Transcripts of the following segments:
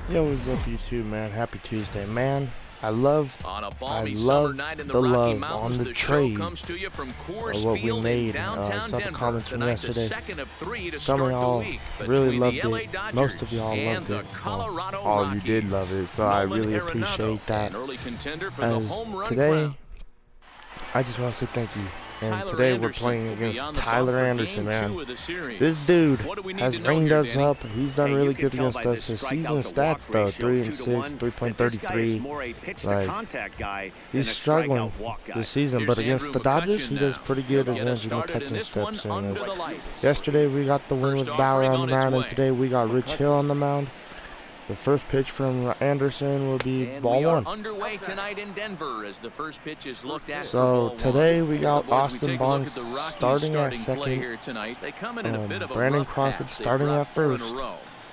Yo, what's up YouTube, man? Happy Tuesday, man. I love On a the balmy summer night in the Rocky love Mountains, on the the show trades comes to you from Coors of what we Field in made. I downtown saw the Denver. comments from Tonight, the yesterday. second of 3 to Some of start the y'all week really between loved the LA it. Dodgers Most of y'all and loved the it. Colorado All Rockies. you did love it, so I Nolan really Arenado, appreciate that. an early contender for the As home run today, crown. I just want to say thank you. And Tyler today Anderson we're playing will be against on the Tyler bump for Anderson, game man. 2 of the series. This dude What do we need has to know ringed here, us Danny? up. He's done really good against us. His season stats, though, 3-6, 3.33. Like, he's struggling this season, but against the Dodgers, he does pretty good as Andrew McCutcheon steps in. Yesterday, we got the win with Bauer on the mound, and today we got Rich Hill on the mound. The first pitch from Anderson will be ball one. Underway tonight in Denver as the first pitch is looked at. So today we got Austin Barnes starting at second, Brandon Crawford starting at first,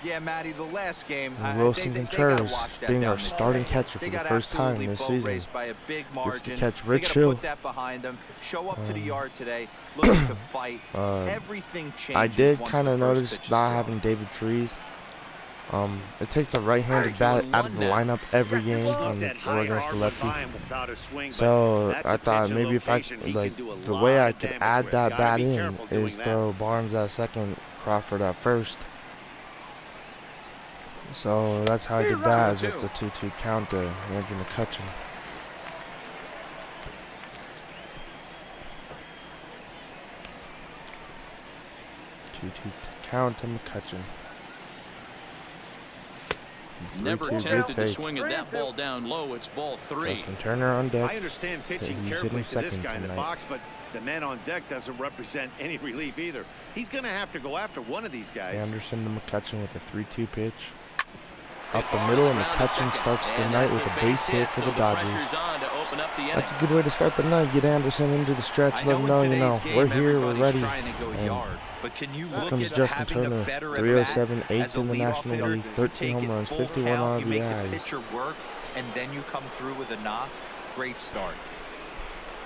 Yeah, Matty, the last game, and Wilson Contreras being our starting catcher for they the got first time absolutely this boat season. raced by a big Gets to margin. catch They Rich gotta Hill. put that behind them. Show up to the yard today, looking to fight. Everything changes. I did once kind the of first notice pitch is not thrown. having David Freese. It takes a right-handed bat out of the lineup every game or against the lefty. So I thought maybe if I the way I could add that bat in is throw Barnes at second, Crawford at first. So that's how I did that. As it's a 2-2 count to Andrew McCutcheon. Count to McCutcheon. Never tempted to swing at that ball down low. It's ball 3. Justin Turner on deck. I understand pitching He's carefully hitting to this second guy in the tonight. box, but the man on deck doesn't represent any relief either. He's going to have to go after one of these guys. Anderson to McCutcheon with a 3-2 pitch. Up the middle, and McCutcheon starts the night with a base hit for the Dodgers. That's a good way to start the night. Get Anderson into the stretch, let him know, we're here, we're ready. And here comes Justin Turner, 307, 8th in the National League, 13 home runs, 51 RBIs. And then you come through with a knock. Great start.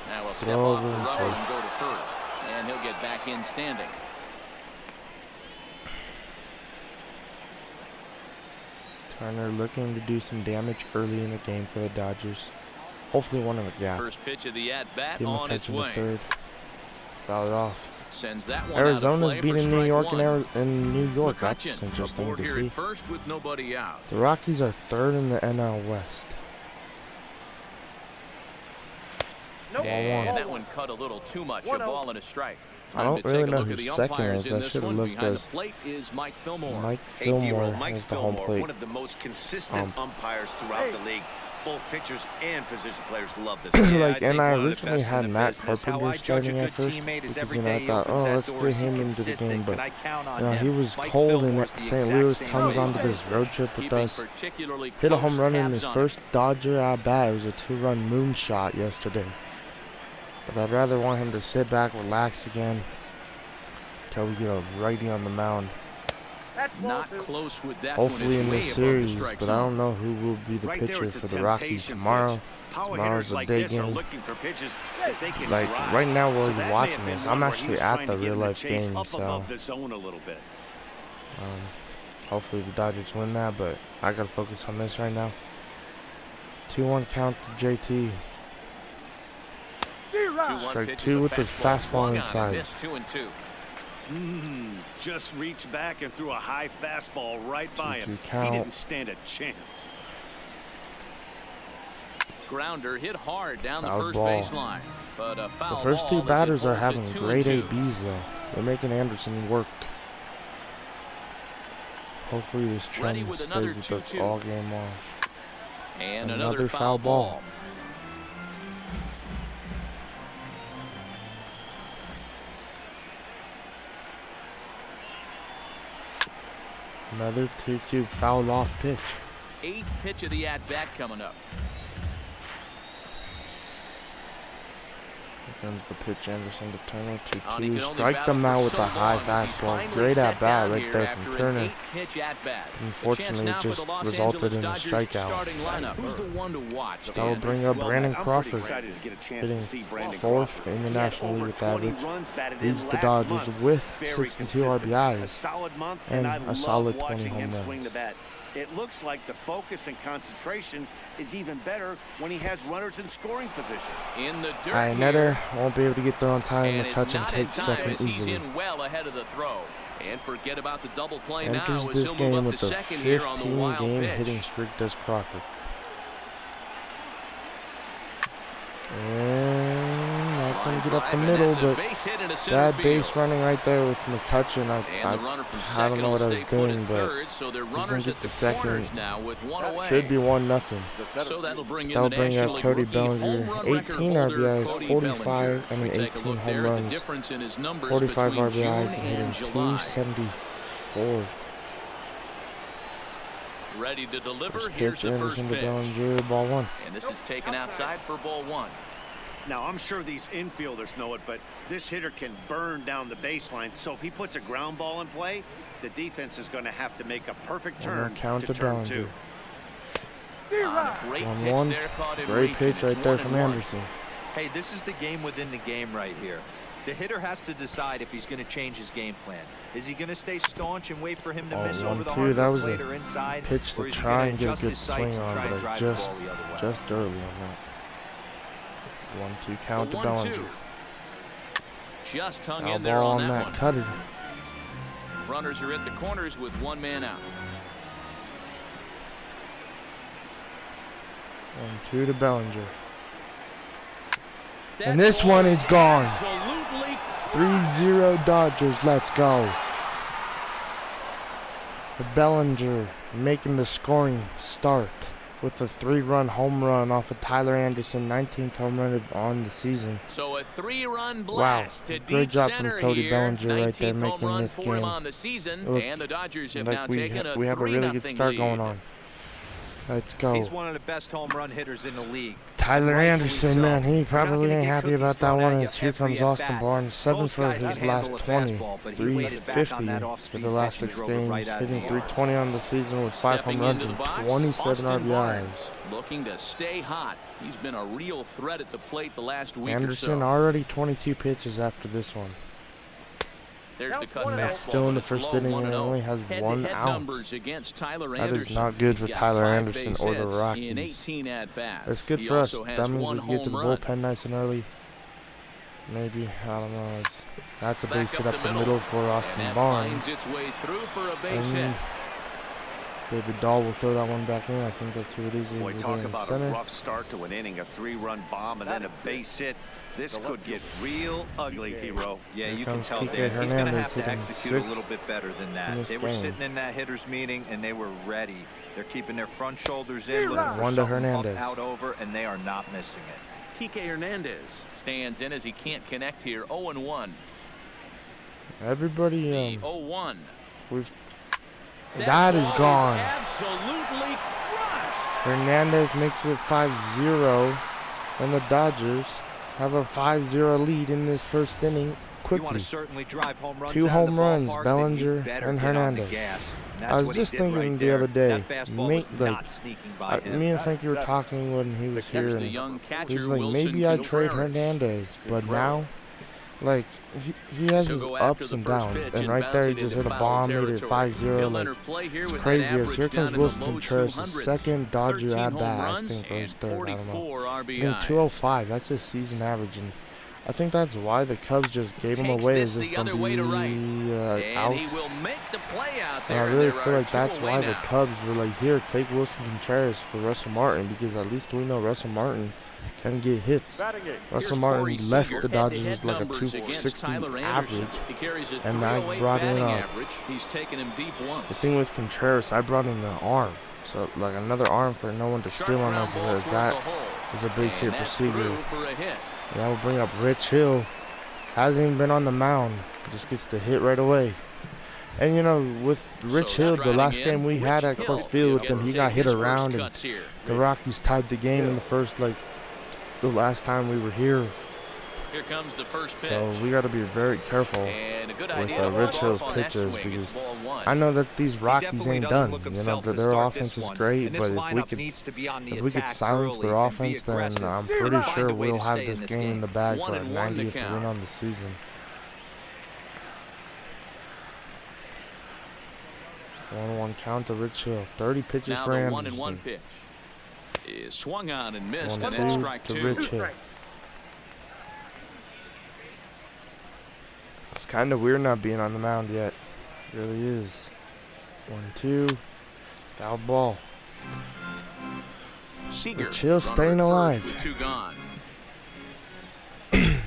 Now we'll step off the rubber and go to first, and he'll get back in standing. Turner looking to do some damage early in the game for the Dodgers. Hopefully one in the gap. First pitch of the at-bat Give on its McCutcheon the way. third. Foul it off. Sends that one Arizona's out of play beating for New York strike in New York. That's McCutcheon interesting aboard to here see. at first with nobody out. The Rockies are third in the NL West. And that one cut a little too much. A ball and a strike. I don't really know who second is. I should have looked Behind as the plate is Mike Fillmore. Mike Fillmore is the home plate. One of the most consistent umpires throughout the league. Both pitchers and position players love this. And I originally had Matt Carpenter starting at first because I thought, oh, let's get him into the game, but he was cold and St. Louis comes onto this road trip with us. Hit a home run in his first Dodger at bat. It was a 2-run moonshot yesterday. But I'd rather want him to sit back, relax again until we get a righty on the mound. Not close with that Hopefully in this series, but I zone. don't know who will be the pitcher for the Rockies tomorrow. Tomorrow's a day game. Like right now while you're watching this, I'm actually at the real life game, so hopefully the Dodgers win that, but I gotta focus on this right now. 2-1 count to JT. Strike 2 with the fastball inside. 2-2. Just reached back and threw a high fastball right by him. He didn't stand a chance. Grounder hit hard down the Foul first ball. baseline. But a foul The first two ball batters are as it having holds it great 2-2. ABs though. They're making Anderson work. Hopefully this trend stays with us all game long. And Another foul ball. Another 2-2 foul off pitch. 8th pitch of the at-bat coming up. Here comes the pitch, Anderson to Turner, He 2-2. could only Strike them battle out for with so a high long as he's fastball. finally Great sat at bat down right here there after from an Turner. 8-pitch at-bat. Unfortunately, it just resulted in a strikeout. Who's the one to watch? That will bring up Brandon Crawford, Excited to get a chance hitting to see Brandon 4th Crawford. in the He had National League over with 20 average. runs batted Leads in the last Dodgers month. with Very 62 consistent. A RBIs solid month, and I a solid love 20 watching home him swing runs. the bat. It looks like the focus and concentration is even better when he has runners in scoring position. In the dirt Netter won't be able to get there on time. and McCutcheon takes second he's easily. in well ahead of the throw. And forget about the double play Enters now as this he'll game move up with to a second here on the wild 15-game pitch. hitting streak, does Crocker. And that's going to get up the middle, but that base running right there with McCutcheon, I don't know what I was doing, but he's going to get the second. Should be 1-0. So that'll bring up Cody Bellinger. 18 RBIs, 18 home runs, 45 RBIs, and hitting 274. Ready to deliver. First Here's pitch, the first Anderson to pitch. Bellinger, ball 1. And this is taken outside for ball 1. Now, I'm sure these infielders know it, but this hitter can burn down the baseline. So if he puts a ground ball in play, the defense is going to have to make a perfect turn Count to to turn Bellinger. 2. 1-1. Great pitch right there from Anderson. Hey, this is the game within the game right here. The hitter has to decide if he's going to change his game plan. Is he going to stay staunch and wait for him to miss over the hard that was plate a or inside? pitch to try and get a good swing on, but I just early on that. 1-2 count to Bellinger. Just hung Foul in there ball on that one. cutter. Runners are at the corners with 1 man out. 1-2 to Bellinger. And this one is gone. 3-0 Dodgers. Let's go. Bellinger making the scoring start with a 3-run home run off of Tyler Anderson, 19th home run on the season. So a 3-run blast to great deep job from center Cody here. Bellinger right there 19th home making run this for game him on the season, look and the Dodgers have like now taken a 3-0 we have a really good start going on. Let's go. He's one of the best home run hitters in the league. Tyler Anderson, man, he probably ain't happy about that one. As here comes Austin Barnes, 7 for his last 20, 350 for the last 6 games, hitting 320 on the season with 5 home runs and 27 RBIs. Looking to stay hot. He's been a real threat at the plate the last week Anderson or so. already 22 pitches after this one. There's the cut And still in the first inning and only has 1 out. Numbers against Tyler That Anderson. is not good for Tyler Anderson or the In Rockies. 18 at-bats. It's good for us. That means we can get to the bullpen nice and early. Maybe, I don't know. That's a base hit up the middle for Austin Barnes. Its way through for a base hit. David Dahl will throw that one back in. I think that's who it is. Boy, talk about a rough start to an inning, a 3-run bomb, and then a base hit. This could get real ugly, hero. Yeah, you can tell, Dave. He's going to have to execute a little bit better than that. They were sitting in that hitters meeting, and they were ready. They're keeping their front shoulders in, looking for something out over, and they are not missing it. Kike Hernandez stands in as he can't connect here. 0-1. Everybody, 0-1. That is gone. Absolutely crushed. Hernandez makes it 5-0, and the Dodgers have a 5-0 lead in this first inning quickly. You want to certainly drive home runs 2 home runs, Bellinger and Hernandez. I was just thinking the other day, me and Frankie were talking when he was here, and he was like, maybe I'd trade Hernandez, but now, like, he has his ups and downs, and right there he just hit a bomb, made it 5-0, like, it's crazy. As here comes Wilson Contreras, his second Dodger at-bat, I think, or his third, I don't know. I mean, 205, that's his season average, and I think that's why the Cubs just gave him away, is just to be out. And I really feel like that's why the Cubs were like, here, take Wilson Contreras for Russell Martin, because at least we know Russell Martin can get hits. Russell Martin left the Dodgers with like a 260 average, and I brought in the thing with Contreras, I brought in an arm, so like another arm for no one to steal on us. That is a base hit for Seager. And that will bring up Rich Hill. Hasn't even been on the mound, just gets the hit right away. And you know, with Rich Hill, the last game we had at Coors Field with him, he got hit around, and the Rockies tied the game in the first, like, the last time we were here. Here comes the first pitch. So we got to be very careful with Rich Hill's pitches, because I know that these Rockies ain't done. You know, their offense is great, but if we could silence their offense, then I'm pretty sure we'll have this game in the bag for our 90th win on the season. 1-1 count to Rich Hill. 30 pitches Now for the Anderson. 1-1 pitch is swung on and missed, and 1-2 that's strike to 2. Rich Hill. It's kind of weird not being on the mound yet. It really is. 1-2. Foul ball. Seager, Rich Hill staying alive. With 2 gone. A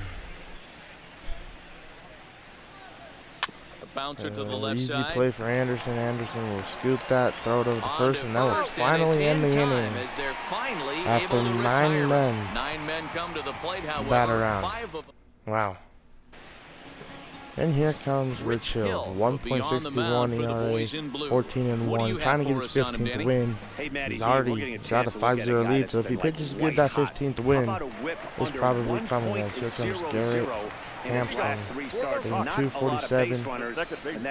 bouncer to the left easy side. play for Anderson. Anderson will scoop that, throw it over the On first, to and that will first, finally end the it's in inning. time as they're finally After able to 9 retire. men 9 men come to the plate, however, bat around. 5 of them. Wow. And here comes Rich Hill. 1.61 ERA, 14-1, trying to get his 15th win. Hey, Matty, He's already got a 5-0 lead, so if he pitches good that 15th win, it's probably coming as here comes Garrett Hampson. Hitting 247.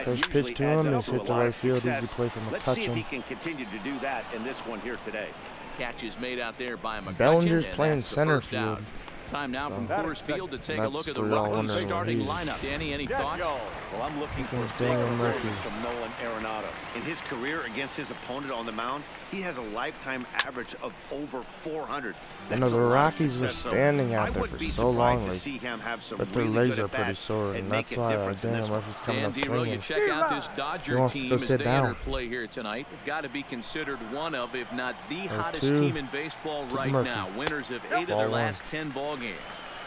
First pitch to him is hit to right field. Easy play from Let's see if he McCutcheon. can continue to do that in this one here today. Catch is made out there by McCutcheon. Bellinger's and playing that's the center first field. out. Time now So from Coors Field to take a look at the we're all Rockies wondering starting where he is. lineup. Danny, any thoughts? Well, I'm looking for Against big Daniel performance Murphy. from Nolan Arenado. In his career against his opponent on the mound, he has a lifetime average of over 400. I know That's a the lot of Rockies were success, so standing I out there wouldn't for be so long, surprised to like, see him have some but their really legs good are pretty at-bats sore, and and make that's a why difference in Daniel this one. Murphy's coming And up D-Roll, you swinging. check out this Dodger wants to team go as sit they down. enter play here tonight. Got to be considered one of, if not the hottest 0-2 team in baseball right Murphy. now. Winners of 8 of Ball their one. last 10 ball games.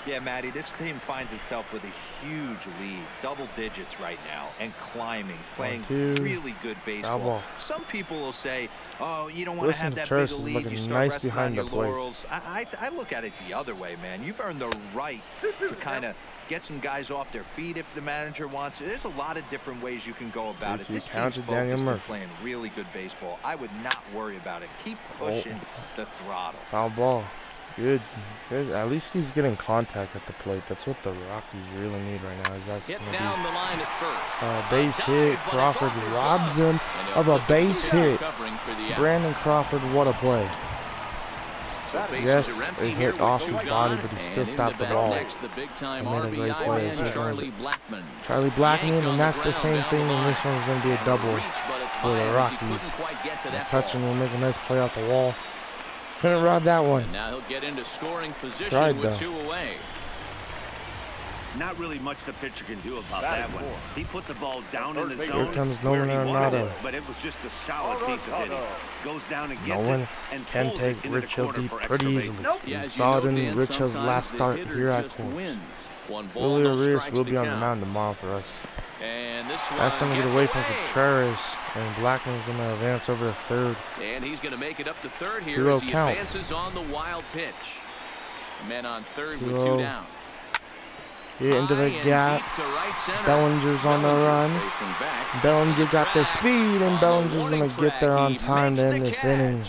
Yeah, Matty, this team finds itself with a huge lead, double digits right now, and climbing, playing 1-2. really good Foul baseball. ball. Some people will say, oh, you don't want to Wilson have that Contreras big a is lead, looking you start nice resting on behind your the plate. laurels. I look at it the other way, man. You've earned the right to kind of get some guys off their feet if the manager wants to. There's a lot of different ways you can go about it. 3-2 This count team's to Daniel focused on Murphy. playing really good baseball. I would not worry about it. Keep pushing the throttle. Foul ball. Good. Good. At least he's getting contact at the plate. That's what the Rockies really need right now. Is that's Hit gonna down be the line at first. base hit. But it's Crawford off his robs glove. him And of they'll a flip the base pitcher hit. covering for the out. Brandon Crawford, what a play. So bases Yes, are empty it here hit with off 2 his gone. body, but he still And in stopped the bat ball. Next, the big-time He made a great RBI play. man, So Charlie Blackmon. Charlie Blackmon, Yanked on and that's the ground same down thing, the and this line. one's going to be a And double reach, but it's for the by him as he Rockies. couldn't quite get to that McCutcheon ball. will make a nice play out the wall. Couldn't rob that one. And now he'll get into scoring position Tried, with though. 2 away. Not really much the pitcher can do about that one. He put the ball down in the Here zone comes where Nolan he wanted Arenado. it, but it was just a solid piece of hitting. Goes down and gets Nolan it and can pulls take it into Rich the Hill corner deep for pretty extra easily. bases. We Yeah, as you saw it know, in Dan, Rich Hill's sometimes last the start hitter here at just Coors. wins. 1 ball, Willie no Arias strikes will to be on the count. mound tomorrow for us. And this That's one going to get gets away from away. Contreras, and Blackman's going to advance over to third. And he's going to make it up to third here 2-0 as he count. advances on the wild pitch. Men on third with 2-0. 2 down. Get into the High and gap. deep to right center. Bellinger's on the Bellinger run. facing back. Bellinger got the Track. speed, On and the Bellinger's warning going to get there track, on he time makes to the end this catch. inning.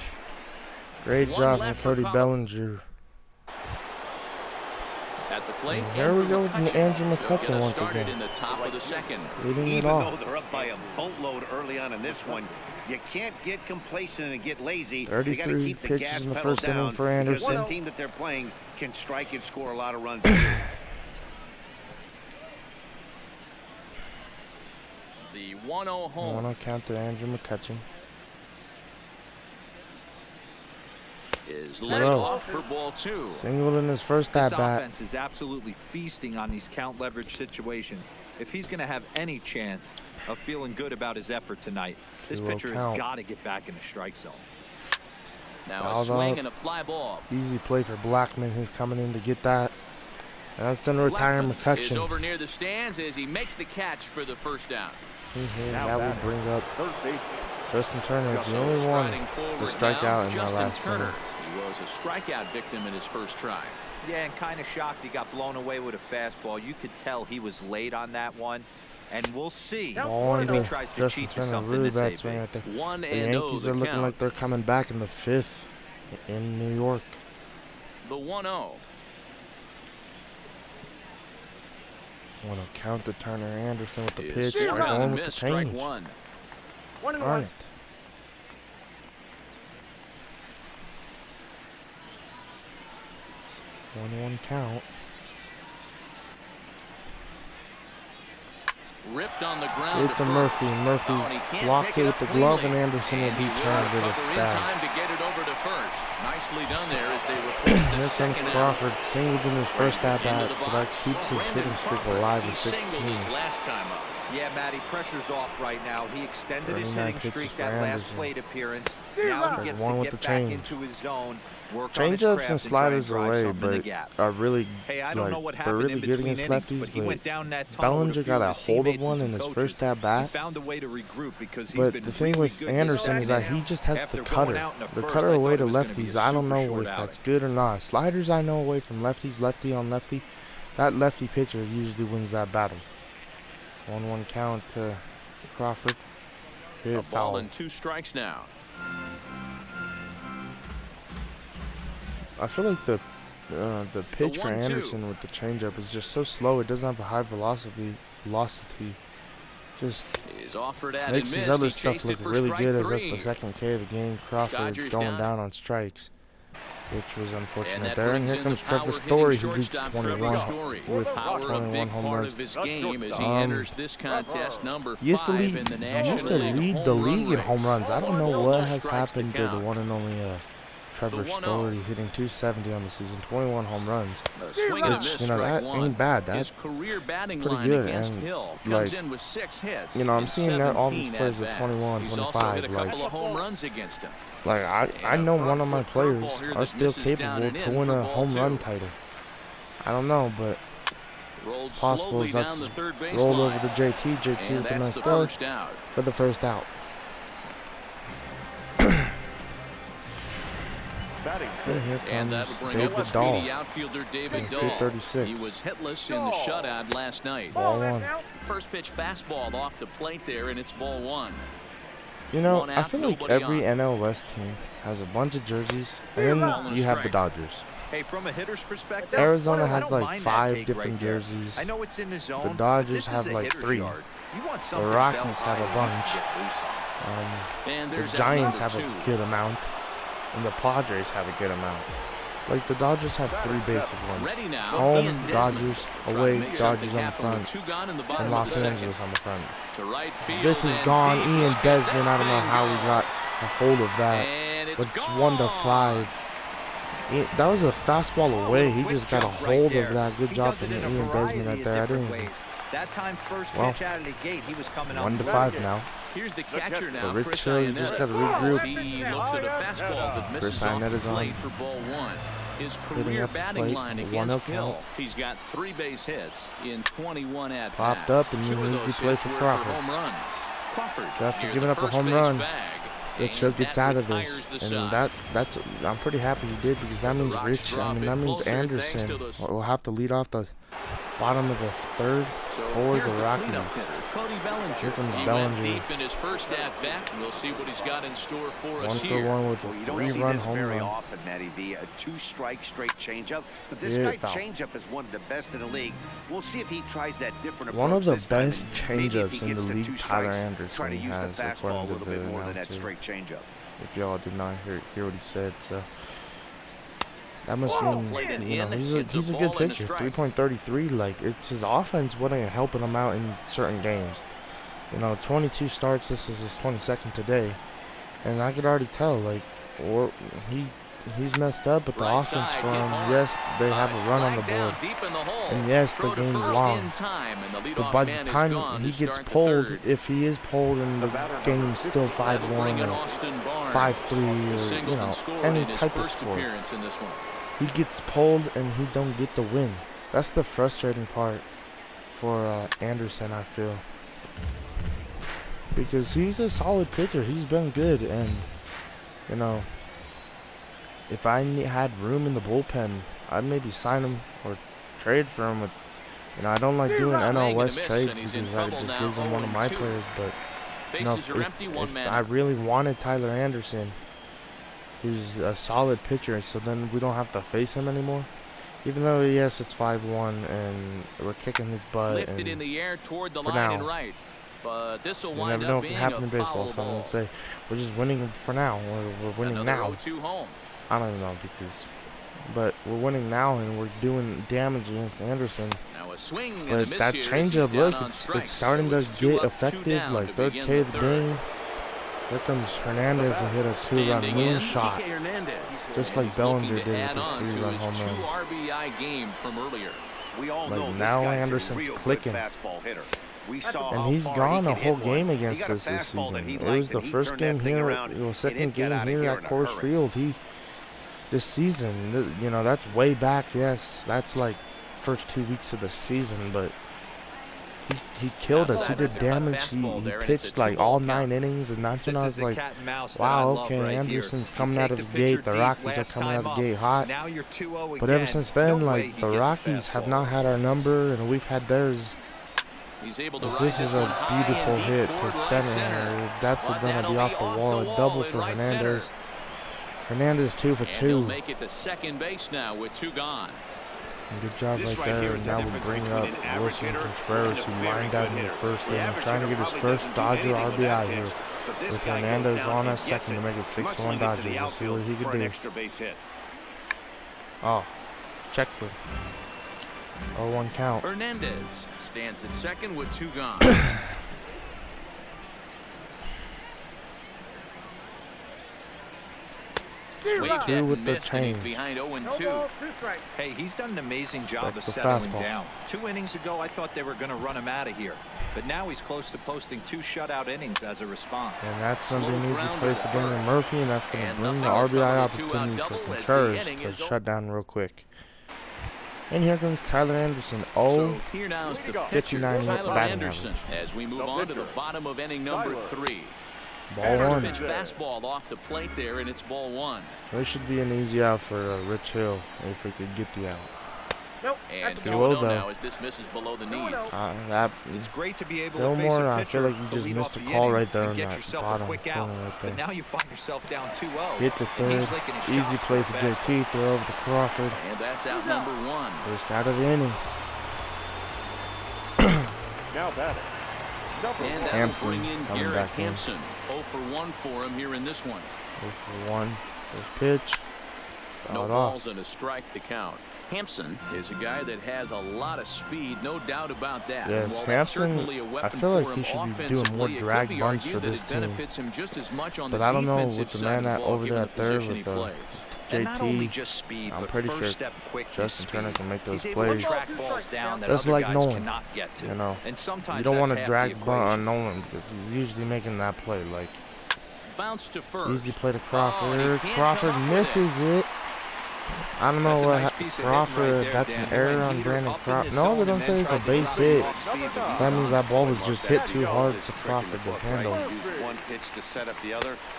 Great One job from left for Cody Colorado. Bellinger. At the plate, And here we Andrew go with McCutcheon. Andrew They'll McCutcheon get us once started again. in the top of the second. Leading it Even off. though they're up by a boatload early on in this one, you can't get complacent and get lazy. You got to 33 keep the pitches gas in the pedal first inning down for because Anderson. this team that they're playing can strike and score a lot of runs. The 1-0 home. 1-0 count to Andrew McCutcheon. Is led Hello. off for ball 2. Singled in his first This at-bat. offense is absolutely feasting on these count leverage situations. If he's going to have any chance of feeling good about his effort tonight, this 2-0 pitcher has count. got to get back in the strike zone. Now Fouled a swing up. and a fly ball. Easy play for Blackman, who's coming in to get that. And that's going to retire Blackmon is McCutcheon. over near the stands as he makes the catch for the first down. That would bring up Justin Turner. He's the only So one striding forward to strike now, out in that Justin last Turner. inning. He was a strikeout victim in his first try. Yeah, and kind of shocked he got blown away with a fastball. You could tell he was late on that one. And we'll see Ball if he into tries to Justin cheat to Turner. something Really this bad AB. swing right there. 1-0 The Yankees the are looking count. like they're coming back in the 5th in New York. The 1-0. 1-0 count to Turner. Anderson with the Is pitch. swung They're on going and with the missed, strike change. 1. Darn it. One count. ripped on the ground. Hit to Murphy. Murphy blocks it with the glove, and Anderson will be turned to the back. Time to get it over to first. Nicely done there as they report the Here comes second Crawford, singled in his first at-bat, so that keeps his hitting streak alive with 16. Last time up. Yeah, Matty, pressure's off right now. He extended his hitting streak that last Anderson. plate appearance. Now he gets to get back into his zone. Changeups and sliders away, but are really they're really good against lefties. But Bellinger got a hold of one in his first at bat. But the thing with Anderson is that he just has the cutter away to lefties. I don't know if that's good or not. Sliders I know away from lefties, lefty on lefty. That lefty pitcher usually wins that battle. 1-1 count to Crawford. A ball and 2 strikes now. I feel like the pitch for Anderson with the changeup is just so slow. It doesn't have a high velocity. Just makes his other stuff look really good as that's the second K of the game. Crawford going down on strikes, which was unfortunate there. And here comes Trevor Story, who reached 21 with 21 home runs. He used to lead the league in home runs. I don't know what has happened to the one and only Trevor Story, hitting 270 on the season, 21 home runs. Which, you know, that ain't bad. That's pretty good. And, like, you know, I'm seeing that all these players at 21, 25, I know one of my players are still capable to win a home run title. I don't know, but it's possible that's rolled over to JT. JT with a nice throw for the first out. And that'll bring up the speedy outfielder David Dahl. 236. He was hitless in the shutout last night. Ball 1. First pitch fastball off the plate there, and it's ball 1. You know, I feel like every NL West team has a bunch of jerseys, and then you have the Dodgers. Hey, from a hitter's perspective, Arizona has like 5 different jerseys. I know it's in the zone. The Dodgers have like 3. The Rockies have a bunch. The Giants have a good amount. And the Padres have a good amount. Like, the Dodgers have 3 basic ones. Home, Dodgers, away, Dodgers on the front, and Los Angeles on the front. This is gone. Ian Desmond, I don't know how we got a hold of that, but it's 1-5. That was a fastball away. He just got a hold of that. Good job from Ian Desmond right there. I didn't even... Well, 1-5 now. Here's the catcher now. Rich Hill just got to regroup. He looks at a fastball that misses off the plate for ball 1. His career batting line against Hill. He's got 3 base hits in 21 at-bats. Popped up and an easy play for Crawford. So after giving up a home run, Rich Hill gets out of this, and that's I'm pretty happy he did, because that means that means Anderson will have to lead off the bottom of the 3rd for the Rockies. Here comes Bellinger. Deep in his first at-bat. We'll see what he's got in store for us 1-for-1 with a 3-run home run. Often, Matty V, a 2-strike straight changeup, but this guy changeup is one of the best in the league. We'll see if he tries that different approach. One of the best changeups in the league, Tyler Anderson has, according to the announcer. If y'all did not hear what he said, so. That must mean, you know, he's a good pitcher. 3.33, like, it's his offense wasn't helping him out in certain games. You know, 22 starts, this is his 22nd today. And I could already tell, like, he's messed up, but the offense for him, yes, they have a run on the board. And yes, the game's long. But by the time he gets pulled, if he is pulled and the game's still 5-1 or 5-3 or, you know, any type of score, he gets pulled and he don't get the win. That's the frustrating part for Anderson, I feel. Because he's a solid pitcher. He's been good. And, you know, if I had room in the bullpen, I'd maybe sign him or trade for him. You know, I don't like doing NL West trades because that just gives him one of my players. But, you know, if I really wanted Tyler Anderson, who's a solid pitcher, so then we don't have to face him anymore. Even though, yes, it's 5-1 and we're kicking his butt. Lifted in the air toward the for line now, and right. But this will you never know what can happen in baseball, so I'm going to say we're just winning for now. We're winning now. I don't even know, because but we're winning now and we're doing damage against Anderson. Now a swing but that changeup, look, it's starting to get effective. Like third K of the game. Here comes Hernandez and hit a 2-run moonshot, just like Bellinger did with his 3-run home run. RBI game from earlier. We all know Like now Anderson's clicking. And he's gone a whole game against us this season. It was the first game here, second game here at Coors Field. This season, you know, that's way back. Yes, that's like first 2 weeks of the season, but he killed us. He did damage. He pitched like all 9 innings, and that's when I was like, wow, okay, Anderson's coming out of the gate. The Rockies are coming out of the gate hot. But ever since then, like, the Rockies have not had our number, and we've had theirs. This is a beautiful hit to center. That's gonna be off the wall. A double for Hernandez. Hernandez 2 for 2. Make it to second base now with 2 gone. Good job right there. And now we bring up Wilson Contreras, who lined out in the first inning, trying to get his first Dodger RBI here. With Hernandez on us, second to make it 6-1 Dodgers. We'll see what he can do. Oh, check with 0-1 count. Hernandez stands at second with 2 gone. Two with the change. Behind 0-2. Hey, he's done an amazing job of settling down. 2 innings ago, I thought they were going to run him out of here. But now he's close to posting 2 shutout innings as a response. And that's going to be an easy play for Daniel Murphy, and that's going to bring the RBI opportunity for Contreras to shut down real quick. And here comes Tyler Anderson. So here now is the 59 Tyler Anderson as we move on to the bottom of inning number 3. Ball 1. Pitch fastball off the plate there, and it's ball 1. This should be an easy out for Rich Hill if we could get the out. And 2-0 now as this misses below the knee. It's great to be able to face a pitcher. I feel like you just missed a call right there on that bottom corner right there. But now you find yourself down 2-0. Hit the third. Easy play for JT. Throw over to Crawford. And that's out number 1. First out of the inning. Now batting. And that'll bring in Garrett Hampson. 0 for 1 for him here in this one. 0 for 1. First pitch. No balls and a strike to count. Hampson is a guy that has a lot of speed, no doubt about that. Yes, Hampson, I feel like he should be doing more drag bunts for this team. But I don't know with the man over there at third with JT, I'm pretty sure Justin Turner can make those plays. Just like Nolan, you know. You don't want to drag bunt on Nolan because he's usually making that play. Like, easy play to Crawford. Crawford misses it. I don't know what Crawford, that's an error on Brandon Crawford. No, they don't say it's a base hit. That means that ball was just hit too hard for Crawford to handle.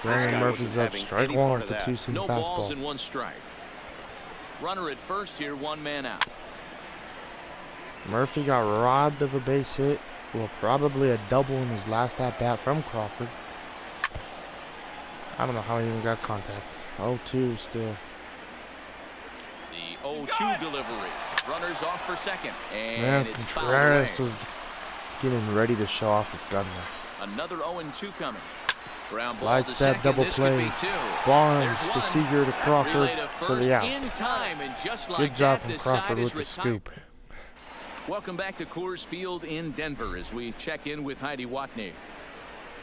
Brandon Murphy's up strike 1 with the 2-seam fastball. No balls and 1 strike. Runner at first here, 1 man out. Murphy got robbed of a base hit. Well, probably a double in his last at-bat from Crawford. I don't know how he even got contact. 0-2 still. 0-2 delivery. Runners off for second. And man, Contreras was getting ready to show off his gun there. Another 0-2 coming. Ground slide step double play. Barnes to Seager to Crawford for the out. Good job from Crawford with the scoop. Welcome back to Coors Field in Denver as we check in with Heidi Watney.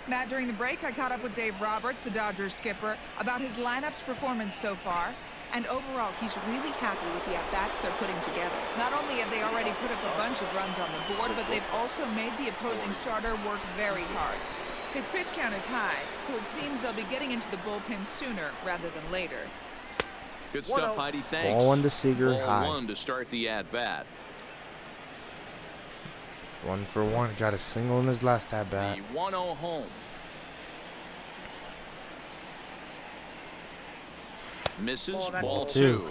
Matt, during the break, I caught up with Dave Roberts, the Dodgers skipper, about his lineup's performance so far. And overall, he's really happy with the at-bats they're putting together. Not only have they already put up a bunch of runs on the board, but they've also made the opposing starter work very hard. His pitch count is high, so it seems they'll be getting into the bullpen sooner rather than later. Good stuff, Heidi. Thanks. Ball 1 to Seager, high. Ball 1 to start the at-bat. 1 for 1. Got a single in his last at-bat. The 1-0 home. Misses, ball 2.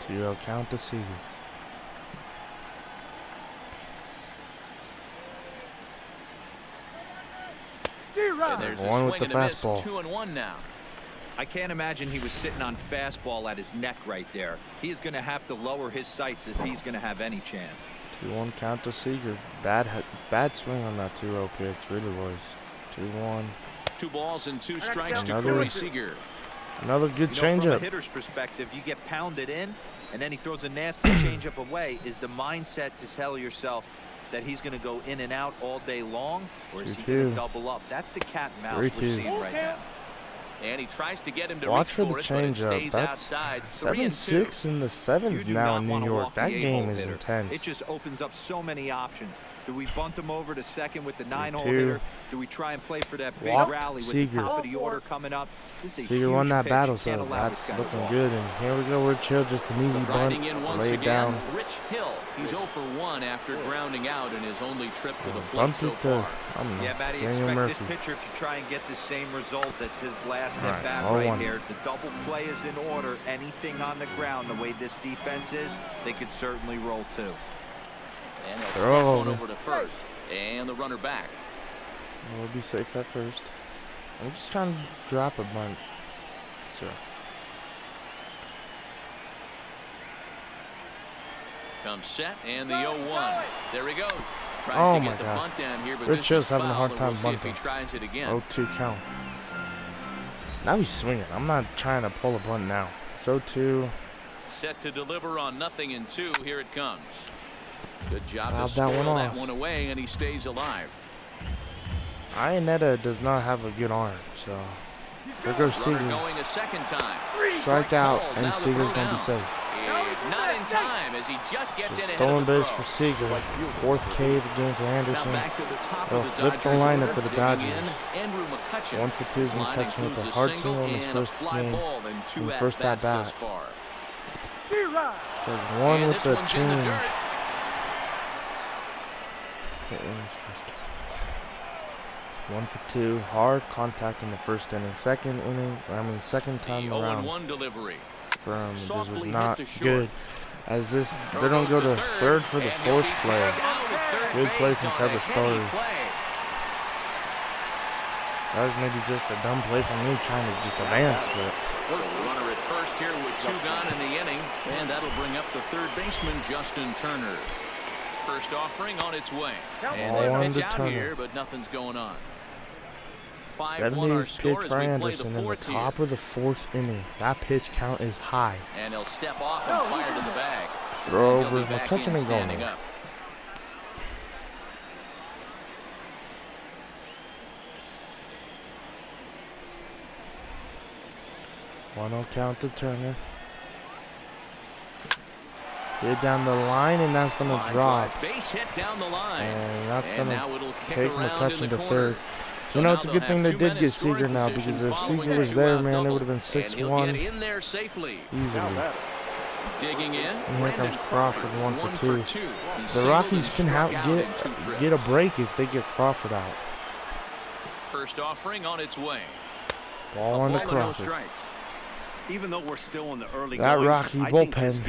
Two-0 count to Seager. And there's a one with the swing and a miss. fastball. 2-1 now. I can't imagine he was sitting on fastball at his neck right there. He is going to have to lower his sights if he's going to have any chance. 2-1 count to Seager. Bad swing on that 2-0 pitch. Really was. 2-1. 2 balls and 2 strikes to Corey Seager. Another good changeup. From a hitter's perspective, you get pounded in, and then he throws a nasty changeup away. Is the mindset to tell yourself that he's going to go in and out all day long, or is he going to double up? That's the cat and mouse we're seeing right now. And he tries to get him to watch reach for the changeup. That's 7-6 in the 7th now in New York. That game is intense. It just opens up so many options. Do we bunt him over to second with the 9-hole hitter? Do we try and play for that big rally with the top of the order coming up? Seager won that battle, so that's looking good. And here we go. We're chill. Just an easy bunt. Lay it down. Rich Hill. He's 0 for 1 after grounding out in his only trip to the plate so far. Yeah, Matty, expect this pitcher to try and get the same result. That's his last at bat right here. The double play is in order. Anything on the ground, the way this defense is, they could certainly roll too. And they'll slap one over to first. And the runner back. We'll be safe at first. I'm just trying to drop a bunt. So. Comes set and the 0-1. There he goes. Tries to get the bunt down here, but Rich Hill's having a hard time bunting. bunting. If he tries it again. 0-2 count. Now he's swinging. I'm not trying to pull a bunt now. It's 0-2. Set to deliver on 0-2. Here it comes. Good job to that that one away, and he stays alive. Iannetta does not have a good arm, so there goes Seager. Going a second time. Strike out, and Seager's going to be safe. Not in time as he just gets in ahead stolen of the base for Seager. 4th K of the game for Anderson. They'll flip the lineup for the Dodgers. 1 for 2 is McCutcheon with the hard single in his first game, in first at bat. There's 1 with the change. 1 for 2, hard contact in the first inning. Second time around. 0-1 delivery. This was not good. As this, they don't go to third for the 4th play. Good play from Trevor Story. That was maybe just a dumb play from me trying to just advance, but. Runner at first here with 2 gone in the inning, and that'll bring up the 3rd baseman Justin Turner. First offering on its way. And they pitch out here, but nothing's going on. 70th pitch for Anderson in the top of the 4th inning. That pitch count is high. And he'll step off and fire to the bag. Throw over. McCutcheon ain't going there. 1-0 count to Turner. Hit down the line, and that's going to drop. Base hit down the line. And that's going to take McCutcheon to third. You know, it's a good thing they did get Seager now, because if Seager was there, man, it would have been 6-1 easily. Digging in. And here comes Crawford, 1 for 2. The Rockies can get a break if they get Crawford out. First offering on its way. Ball on to Crawford. Even though we're still in the early that going, Rocky bullpen,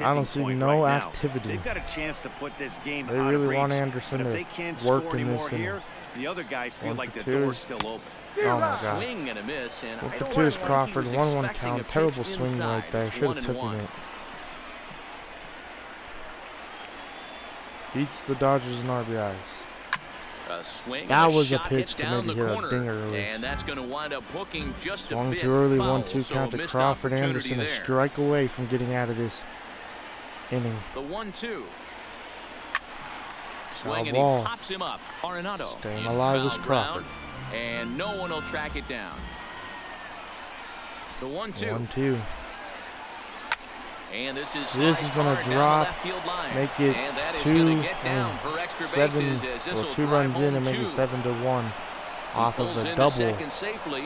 I don't see no activity. They've got a chance to put this game they really want Anderson to work in this inning. The other guys feel like the door's still open. Oh my God. Swing and a miss, and 1 for 2 is Crawford. 1-1 count. Terrible swing right there. Should have taken it. Beats the Dodgers in RBIs. That was a pitch to maybe hit a dinger release. And that's going to wind up hooking just a Swung bit too early. foul, 1-2 so count to Crawford. Anderson, a strike away from getting out of this inning. The 1-2. Swing and he pops him up. Arenado staying alive was Crawford. And no one will track it down. The 1-2. 1-2. And this is going to drop, make it 2-7, or 2 runs in and make it 7-1 off of the double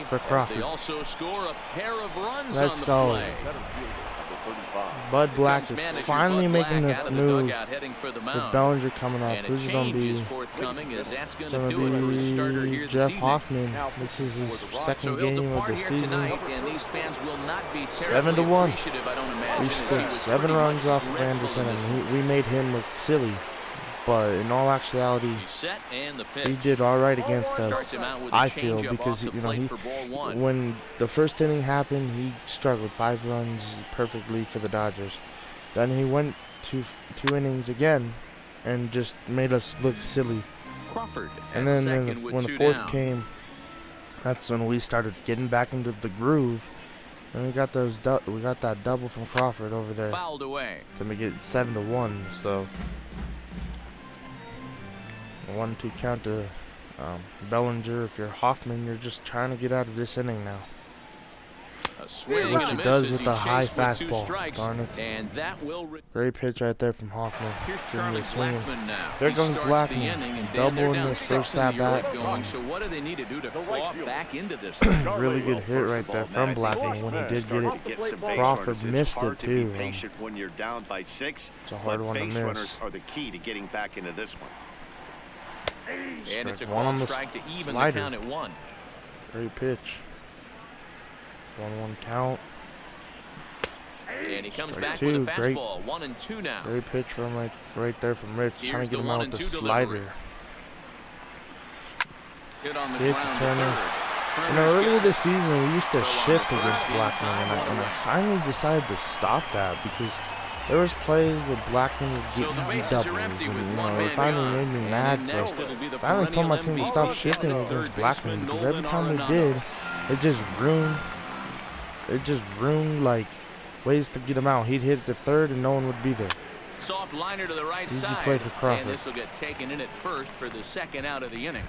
for Crawford. They also score a pair of runs Let's on the go. play. Bud Black is finally making the move with Bellinger coming up. Who's going to be? It's going to be Jeff Hoffman. This is his second game of the season. 7-1. We scored 7 runs off of Anderson, and we made him look silly. But in all actuality, he did all right against us, I feel, because when the first inning happened, he struggled 5 runs perfectly for the Dodgers. Then he went 2 innings again and just made us look silly. And then when the 4th came, That's when we started getting back into the groove. And we got that double from Crawford over there. Fouled away. To make it 7-1. So 1-2 count to Bellinger. If you're Hoffman, you're just trying to get out of this inning now. A swing Which and he a does miss with as the he high chased with 2 fastball. strikes, Darn it. and that will Great pitch right there from Hoffman. Here's Getting Charlie the swing. Blackman now. There He comes starts Blackman. the inning, and Double they're in down this 6 first in the at bat. going. So what do they need to do to claw back into this? Really good hit right there from Blackman when he did get it. Crawford missed it too. When you're down by 6, it's a hard one to miss. Runners are the key to getting back into this one. And it's a one on called the strike to even slider. the count at 1. Great pitch. 1-1 count. And he comes Strike back two. with a fastball. 1-2 now. Great pitch from right there from Rich. Here's Trying to get the him out with the 1-2 slider. delivery. Hit on the Hit ground. Turner. Turner's You know, earlier got this season, we used to Go on shift the against first Blackman, game and I finally decided to stop that because there was plays where Blackman would So get the easy bases are doubles, empty and with you one know, it man finally gone. made me And mad. So next it'll be the I finally told my perennial team to stop MVP, shifting the against third Blackman baseman, because every Nolan time we Arenado. did, it just ruined like ways to get him out. He'd hit the third and no one would be there. Soft liner to the right Easy side. play for Crawford. And this will get taken in at first for the second out of the inning.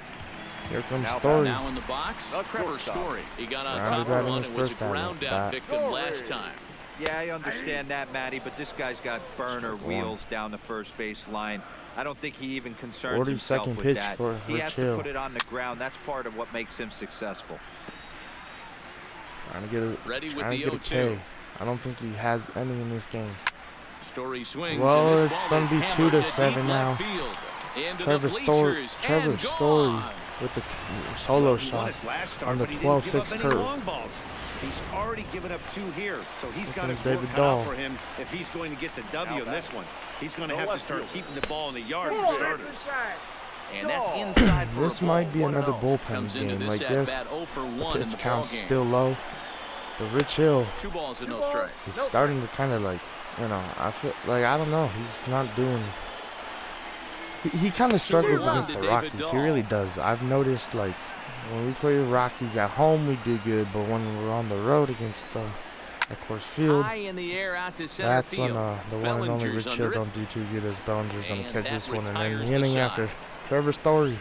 Here comes Story. Now in the box, Trevor Story. He got on top Rounded of out one in and his was a first at ground out bat. victim last time. Yeah, I understand that, Matty, but this guy's got burner wheels down the first base line. I don't think he even concerns himself 42nd with pitch that. for He has Rich to Hill. put it on the ground. That's part of what makes him successful. Trying to get a, Ready with trying the to get a 0-2. K. I don't think he has any in this game. Story swings. Well, and this it's ball gonna is be hammered 2-7 to deep now. left field. Into Trevor the Story bleachers and gone. with the solo shot on the 12-6 curve. He's already given up 2 here, so he's got his David work cut Dahl. out for him if he's going to get the W in this one. He's going to have to start keeping the ball in the yard for starters. And that's inside for This a might ball. be another 1-0. bullpen Comes into game this like at this. bat 0 for 1 The in pitch the count's ballgame. still low. But Rich Hill, 2 balls and no strikes. he's starting to kind of like, you know, I feel like, I don't know, he's not doing. He kind of struggles against the Rockies. He really does. I've noticed, like, when we play the Rockies at home, we do good, but when we're on the road against the at Coors Field, High in the air out to center that's field. when the one and only Bellinger's Rich under Hill it. don't do too good as Bellinger's going to And catch that this one. And then retires the the inning side. after, Trevor Story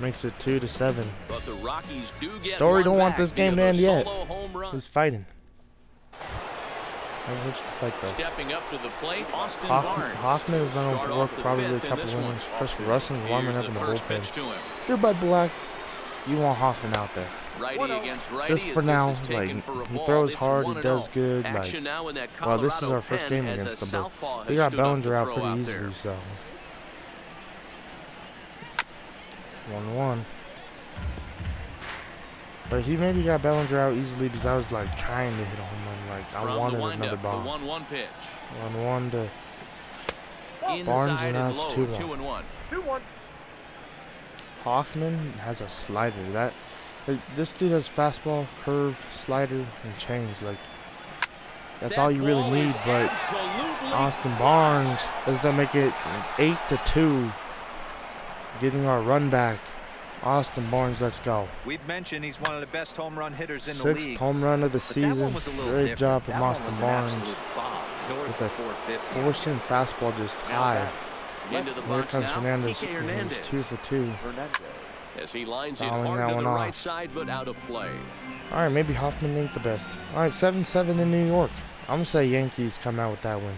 makes it 2-7. But the Rockies do get Story one don't want back this game to via end the yet. solo home run. He's fighting. How much to fight though? Stepping up to the plate, Austin Hoffman Barnes. is going Start to off work the probably a fifth in couple this one. innings. Chris Russell's warming Here's up in the first bullpen. pitch to him. If you're Bud Black, you want Hoffman out there. Righty against righty Just as for this now, is taken like, for a he ball. throws It's hard, he 1-0. does good. Like, Action now in that well, this is Colorado our first pen game as against a them, southpaw but we has got stood up to Bellinger out throw pretty out easily, there. so 1-1. But he maybe got Bellinger out easily because I was like trying to hit a home run. Like I From wanted the another windup, ball. the 1-1 pitch. 1-1 to Inside Barnes, and now and it's low, 2-1. 2-1. Hoffman has a slider. Like, this dude has fastball, curve, slider, and change. Like that's all you really need. But Austin Barnes is gonna make it 8-2, getting our run back. Austin Barnes, let's go. We've mentioned he's one of the best home run hitters in the Sixth league. home run of the But that one season. was a little Great different. job from That one Austin was an Barnes absolute bomb. North with of a 450. forcing fastball just high. Into the Here box comes now. Hernandez. Kike Hernandez. He's 2 for 2. As he lines it Fouling hard that to the one right off. side, but out of play. All right, maybe Hoffman ain't the best. All right, 7-7 in New York. I'm gonna say Yankees come out with that win.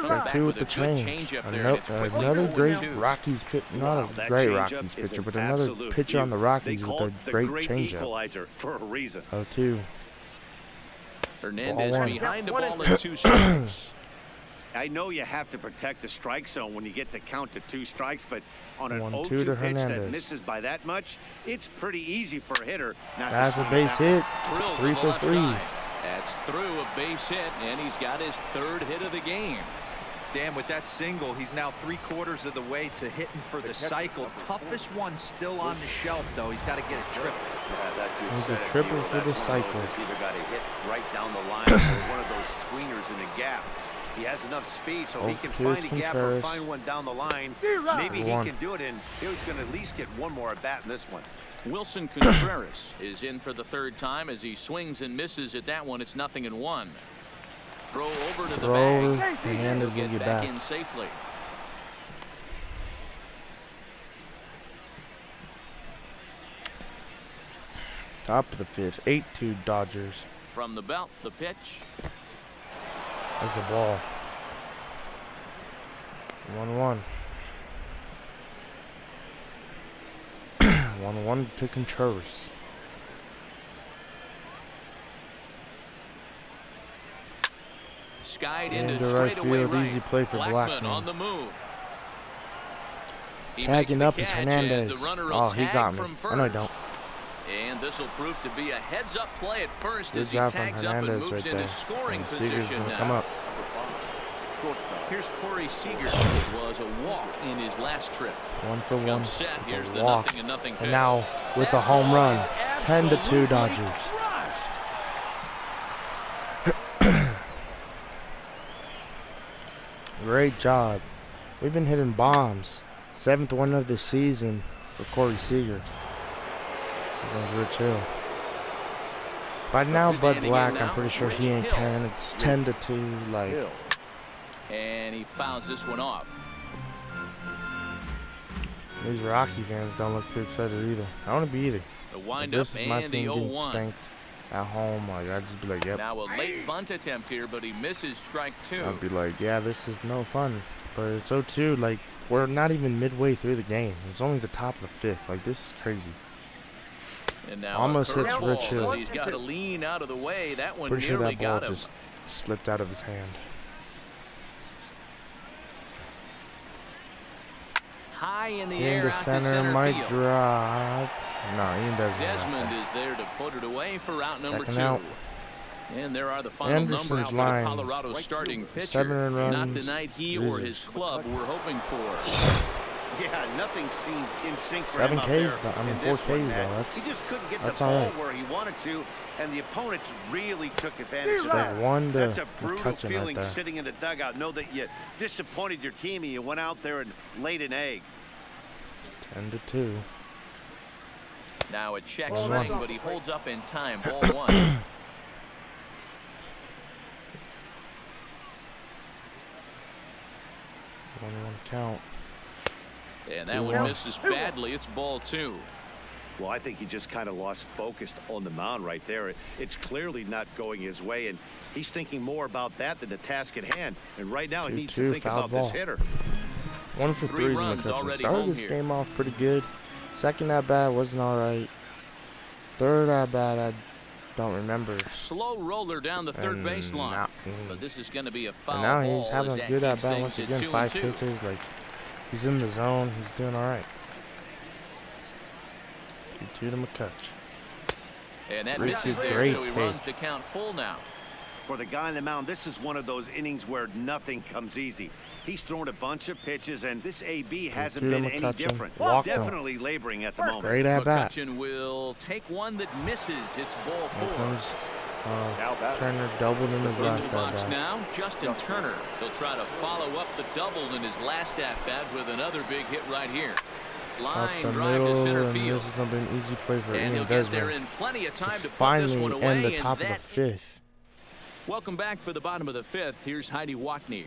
Back 2 with with the a good change. changeup there, and it's quickly Another great 0-2. Rockies pitch. Not a That great changeup Rockies is pitcher, an but another absolute pitcher on the beauty. Rockies They with call a it the great great changeup. equalizer for a reason. 0-2. Hernandez Ball one. behind the ball in 2 strikes. I know you have to protect the strike zone when you get the count to 2 strikes, but on an 1-2 0-2 to pitch that Hernandez. misses by that much, it's pretty easy for a hitter not to That's a swing base that hit. Drilled to 3 the for left 3. side. That's through a base hit, and he's got his 3rd hit of the game. Dan, with that single, he's now 3/4 of the way to hitting for the cycle. Toughest one still on the shelf, though. He's got to get a triple. He's a triple for the cycle. He's either got a hit right down the line or one of those tweeners in the gap. He has enough speed, so he can Here's find a gap or find one down the line. Maybe he can do it, and he's going to at least get one more at bat in this one. Wilson Contreras is in for the third time as he swings and misses at that one. It's 0-1. Throw over to the bag. Hernandez will get back in safely. Top of the fifth, 8-2 Dodgers. From the belt, the pitch. That's the ball. 1-1. 1-1 to Contreras. Skied into right straightaway field, right. easy play for Blackman. On the move. Tagging up is Hernandez. Oh, he got me. I know he don't. And this will prove to be a heads-up play at first Good as he job from tags up and Hernandez moves right into there. scoring And Seager's position gonna now. come up. Here's Corey Seager. It was a walk in his last trip. 1-for-1. Set. Here's the Walk. 0-0 pitch. And now with a home run, 10-2 Dodgers. Great job. We've been hitting bombs. 7th win of the season for Corey Seager. Here goes Rich Hill. By now, Bud Black, I'm pretty sure he ain't caring. It's 10-2, like. And he fouls this one off. These Rocky fans don't look too excited either. I want to be either. The If windup this is my and the team getting 0-1. spanked at home, like, I'd just be like, yep. Now a late bunt attempt here, but he misses strike 2. I'd be like, yeah, this is no fun. But it's 0-2, like, we're not even midway through the game. It's only the top of the 5th. Like, this is crazy. And now Almost hits curveball Rich Hill. as he's got to lean out of the way. That one Pretty sure nearly that ball got him. just slipped out of his hand. High in the air Into out to center, center might field. drop. No, Ian Desmond. Desmond is there to put it away for out number Second 2. out. And there are the final Anderson's numbers for the line. Colorado starting pitcher. 7 Not runs. the night he or his Jesus. club were hoping for. Yeah, nothing seemed in sync for 7 him out Ks, there though. I mean, in 4 this one, Ks, Matt. though. That's, he just couldn't get the that's ball all right. where he wanted to, and the opponents really took advantage of Like that. 1 to That's a brutal McCutcheon right feeling there. sitting in the dugout. Know that you disappointed your team and you went out there and laid an egg. 10-2. Now a check Ball swing, one. but he holds up in time. Ball 1. 1-1 count. And that one misses badly. It's ball 2. Well, I think he just kind of lost focus on the mound right there. It's clearly not going his way, and he's thinking more about that than the task at hand. And right now, he needs to 2-2, think foul about this ball. hitter. 1 for 3 is runs McCutcheon. already Started home this here. game off pretty good. Second at bat wasn't all right. Third at bat, I don't remember. Slow roller down the third And baseline. now- But this is going to be a foul And now ball he's having as a that good at keeps bat things once at again. 2-2. 5 pitches, like he's in the zone. He's doing all right. 2-2 to McCutcheon. And that Rich misses is there, great so he take. runs the count full now. For the guy on the mound, this is one of those innings where nothing comes easy. He's thrown a bunch of pitches, and this AB hasn't been any McCutcheon. different. Walked him. Definitely laboring at the moment. Great at bat. McCutcheon will take one that misses. It's ball Here 4. comes Turner, doubled in his Into last the at box bat. now, Justin Turner. He'll try to follow up the double in his last at-bat with another big hit right here. Up Line the drive to middle, center and field. this is gonna be an easy play for And Ian he'll get there Desmond. in plenty of time to put this Finally one away. end the and top of the that 5th. Welcome back for the bottom of the 5th. Here's Heidi Wackney.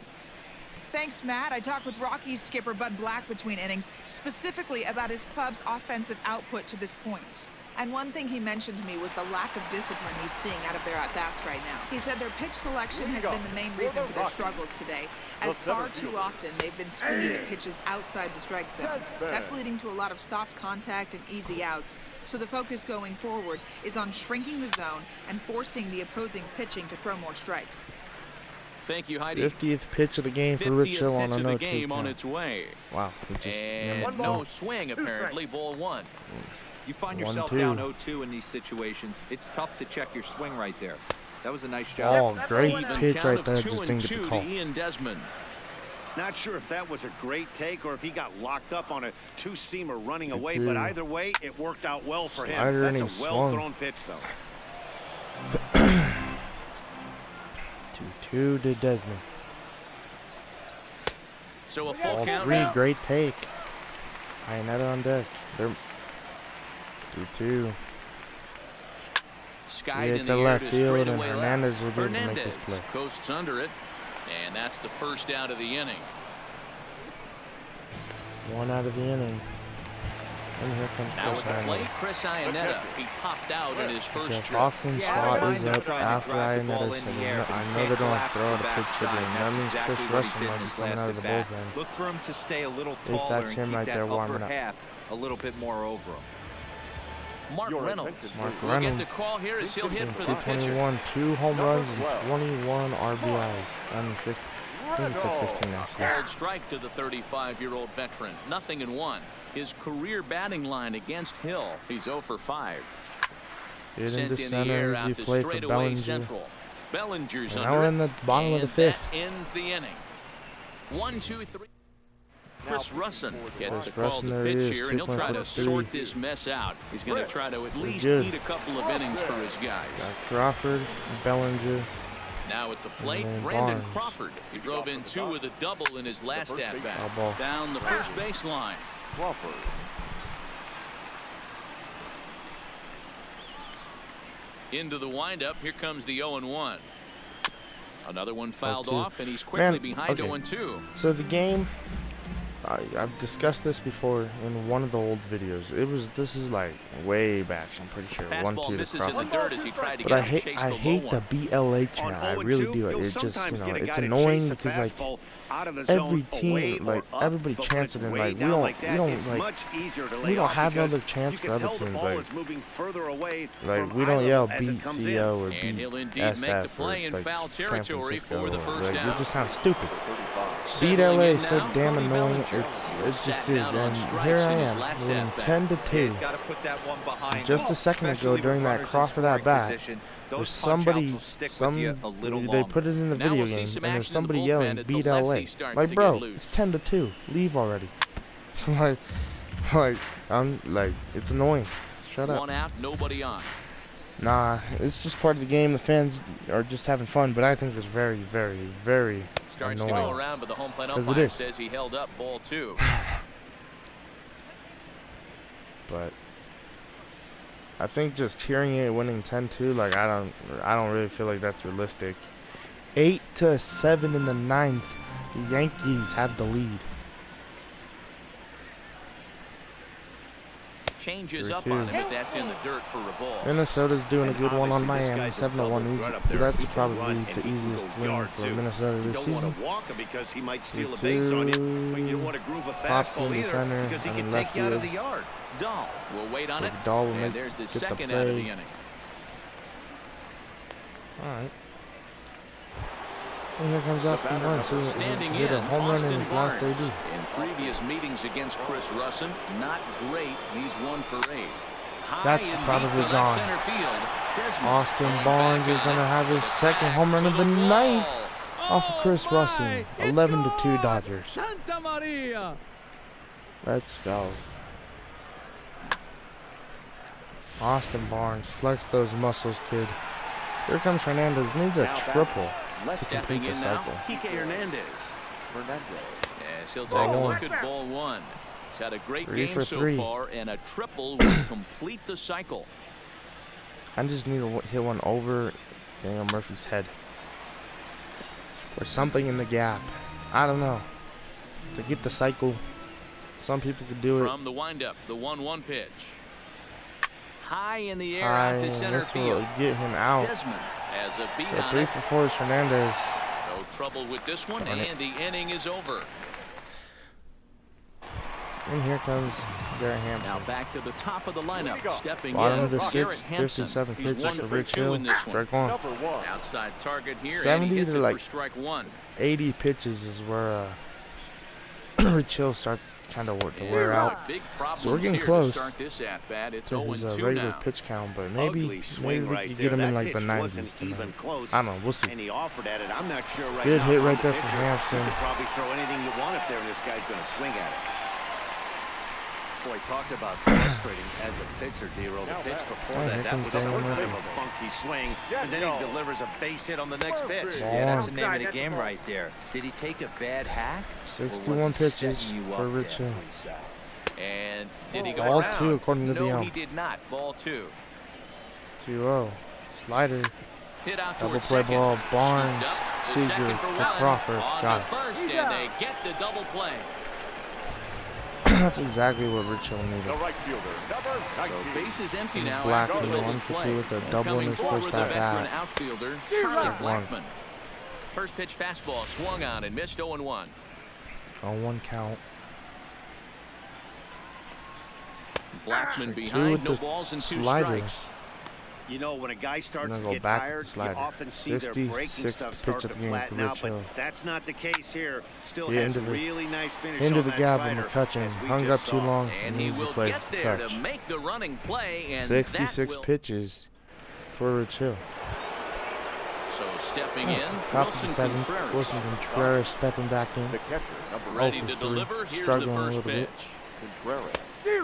Thanks, Matt. I talked with Rockies skipper Bud Black between innings, specifically about his club's offensive output to this point. And one thing he mentioned to me was the lack of discipline he's seeing out of their at-bats right now. He said their pitch selection has been the main reason for their struggles today, as far too often they've been swinging at pitches outside the strike zone. That's leading to a lot of soft contact and easy outs. So the focus going forward is on shrinking the zone and forcing the opposing pitching to throw more strikes. Thank you, Heidi. 50th pitch of the game for Rich Hill on a pitch of the no-2 game on count. its way. Wow, he just And no swing, apparently. Ball 1. You find 1-2. yourself down 0-2 in these situations. It's tough to check your swing right there. That was a nice job. Oh, great Even pitch count right of there. 2 Just and didn't get 2 the to call. Ian Desmond. Not sure if that was a great take or if he got locked up on a two-seamer running away, but either way, it worked out well for him. Slider and That's he a well-thrown pitch, though. 2-2 to Desmond. So a full All count three, now. great take. Iannetta on deck. They're 3-2. Skied Hit in the the air left to field, and straightaway Hernandez left. will be able to make this play. Coasts under it, and that's the first out of the inning. 1 out of the inning. And here comes Now Chris with the plate, Iannetta. Chris Iannetta. He popped out in his first Jeff trip. Hoffman's spot is up after Iannetta's in the hitting. air, but I he know they can't don't collapse throw the out a pitch backside. hitter. That That's means exactly Chris what he Russell did might in be his coming last out of the at-bat. bullpen. Look for him to stay a little If taller that's and him keep right that there upper warming up. half a little bit more over him. Mark Reynolds. Mark We'll get the Reynolds. call here as he'll hit for the pitcher. 221, 2 home runs, and 21 RBIs. I think he said 15 actually. Called strike to the 35-year-old veteran. 0-1. His career batting line against Hill. He's 0 for 5. Hit Sent into in the center air as out he to played for straightaway Bellinger. Central. Bellinger's And under now it, in the bottom of the and 5th. that ends the inning. 1, 2, 3. Chris Russin gets Chris the call Russin, to there he pitch is, here, and he'll try to 2.43. sort this mess out. He's going to try to at least good. eat a couple of innings for his guys. Got Crawford, Bellinger. Now at the plate, And then Brandon Barnes. Crawford. He drove in 2 with a double in his last at-bat. Foul ball. Down the first baseline. Into the windup. Here comes the 0-1. Another one fouled 0-2. off, and he's quickly Man, behind okay. 0-2. So the game, I've discussed this before in one of the old videos. This is like way back. I'm pretty sure Fastball 1-2 to misses in the Crawford. dirt as he tried to But get I out and hate chase I the hate low the one. BLA channel. I really do. It's just it's annoying because like every team, like everybody chants it, and like we don't have other chants for other teams. Like we don't yell BCO or And he'll indeed make the BSF play or in like foul San territory Francisco. for the first Like, down. it just sounds stupid. Beat Settling LA in is so now, damn Cody annoying. Bellinger. It just Sat is. down on And strikes here I in his am, last winning at-bat. 10-2. He's got to put that one behind Just a him, second ago especially during with that runners in Crawford scoring at-bat, position. there's Those somebody, punch-outs will stick with you a little they longer. put it in the Now video we'll see game, some and there's action in the somebody bullpen yelling, as the beat lefty LA. starts Like, to bro, get loose. it's 10-2. Leave already. I'm like, it's annoying. Shut up. 1 out, nobody on. Nah, it's just part of the game. The fans are just having fun, but I think it's very, very, very Starts annoying. to go around, but the home plate 'Cause it umpire is. says he held up ball 2. But I think just hearing it winning 10-2, like I don't really feel like that's realistic. 8-7 in the 9th. The Yankees have the lead. Changes up 3-2. on him, but that's in the dirt for a ball. Minnesota's doing a And good one on obviously this Miami, guy's a 7-1. public right up there. That's He can probably run, the and he can easiest go win yard, for too. Minnesota You this don't season. want to walk him because he might steal a base on you, but you don't want to groove a Popped fastball in the either center, because he and can left take you out of field. the yard. Dahl will wait on Big it, Dahl will and there's the get the second out of the play. inning. All right. And here comes Austin Barnes. Standing He did a in, home run in Austin his last Barnes. debut. In previous meetings against Chris Russin, not great. He's 1 for 8. High That's and deep probably to left gone. center field. Desmond Austin going Barnes back is on going to it. have his second home run of the night off of Chris Russin. 11-2 Dodgers. Santa Maria. Let's go. Austin Barnes, flex those muscles, kid. Here comes Hernandez. Needs a triple to Stepping complete the in now, cycle. Kike Hernandez. Yes, he'll take Ball a one. look at ball 1. He's had a great 3 game for so 3. far, and a triple will complete the cycle. I just need to hit one over Daniel Murphy's head. Or something in the gap. I don't know. To get the cycle. Some people could do it. From the windup, the 1-1 pitch. High in the air High, out to and center this will field. get him out. Desmond has a beat So on 3 it. for 4 is Hernandez. No trouble with this one, Darn it. and the inning is over. And here comes Garrett Now Hampson. back to the top of the lineup. Stepping Bottom in, of the Garrett 6th, Hampson. 57 He's pitches 1 for for Rich 2 Hill. in this one. Strike 1. Outside target here, and 70 he hits to it like for strike 1. 80 pitches is where Rich Hill starts kind of to wear out. Big So we're getting problems here close to start this at bat. It's to his 0-2 regular now. pitch count, but Ugly maybe swing we right could there. get him That in like the pitch 90s wasn't even tonight. close. I don't know. We'll see. And he offered at it. I'm not sure right Good now. hit from right the there for pitcher. Hampson. You could probably throw anything you want up there, and this guy's going to swing at it. Boy, talk about frustrating as a pitcher, D-Roll. The pitch before that was a bit of a funky swing, and then he delivers a base hit on the next pitch. Yeah, that's the name of the game right there. Did he take a bad hack? 61 pitches for Rich Hill. And did he go Ball around? 2 according to the No, ump. he did not. Ball 2. 2-0. Slider. Hit out Double towards play second. ball. Barnes. Scooped up to Seager. second for one. Crawford. On Got to it. first, and they get the double play. That's exactly what Rich Hill needed. So bases empty He's now Blackman, after the double 150 play. with a double in Coming his forward, first the at veteran bat. outfielder Charlie Blackman. First pitch fastball swung on and missed 0-1. 0-1 count. Blackman Two behind, with no the balls and 2 slider. strikes. You know, when a guy starts to go get back to tired, you slider. often see their breaking 66th stuff pitch start of to the game flatten for out, Rich but Hill. that's not the case here. Still Yeah, has into the- really nice finish Into on the that gap of slider, McCutcheon. as we Hung up just too saw. long. And he will play get there catch. to make the running play. And 66 that will... pitches for Rich Hill. So stepping in, Top of the Wilson seventh. Contreras. Wilson Contreras stepping back in. Ready 0 to for 3. deliver. Here's the Struggling a first little pitch. bit.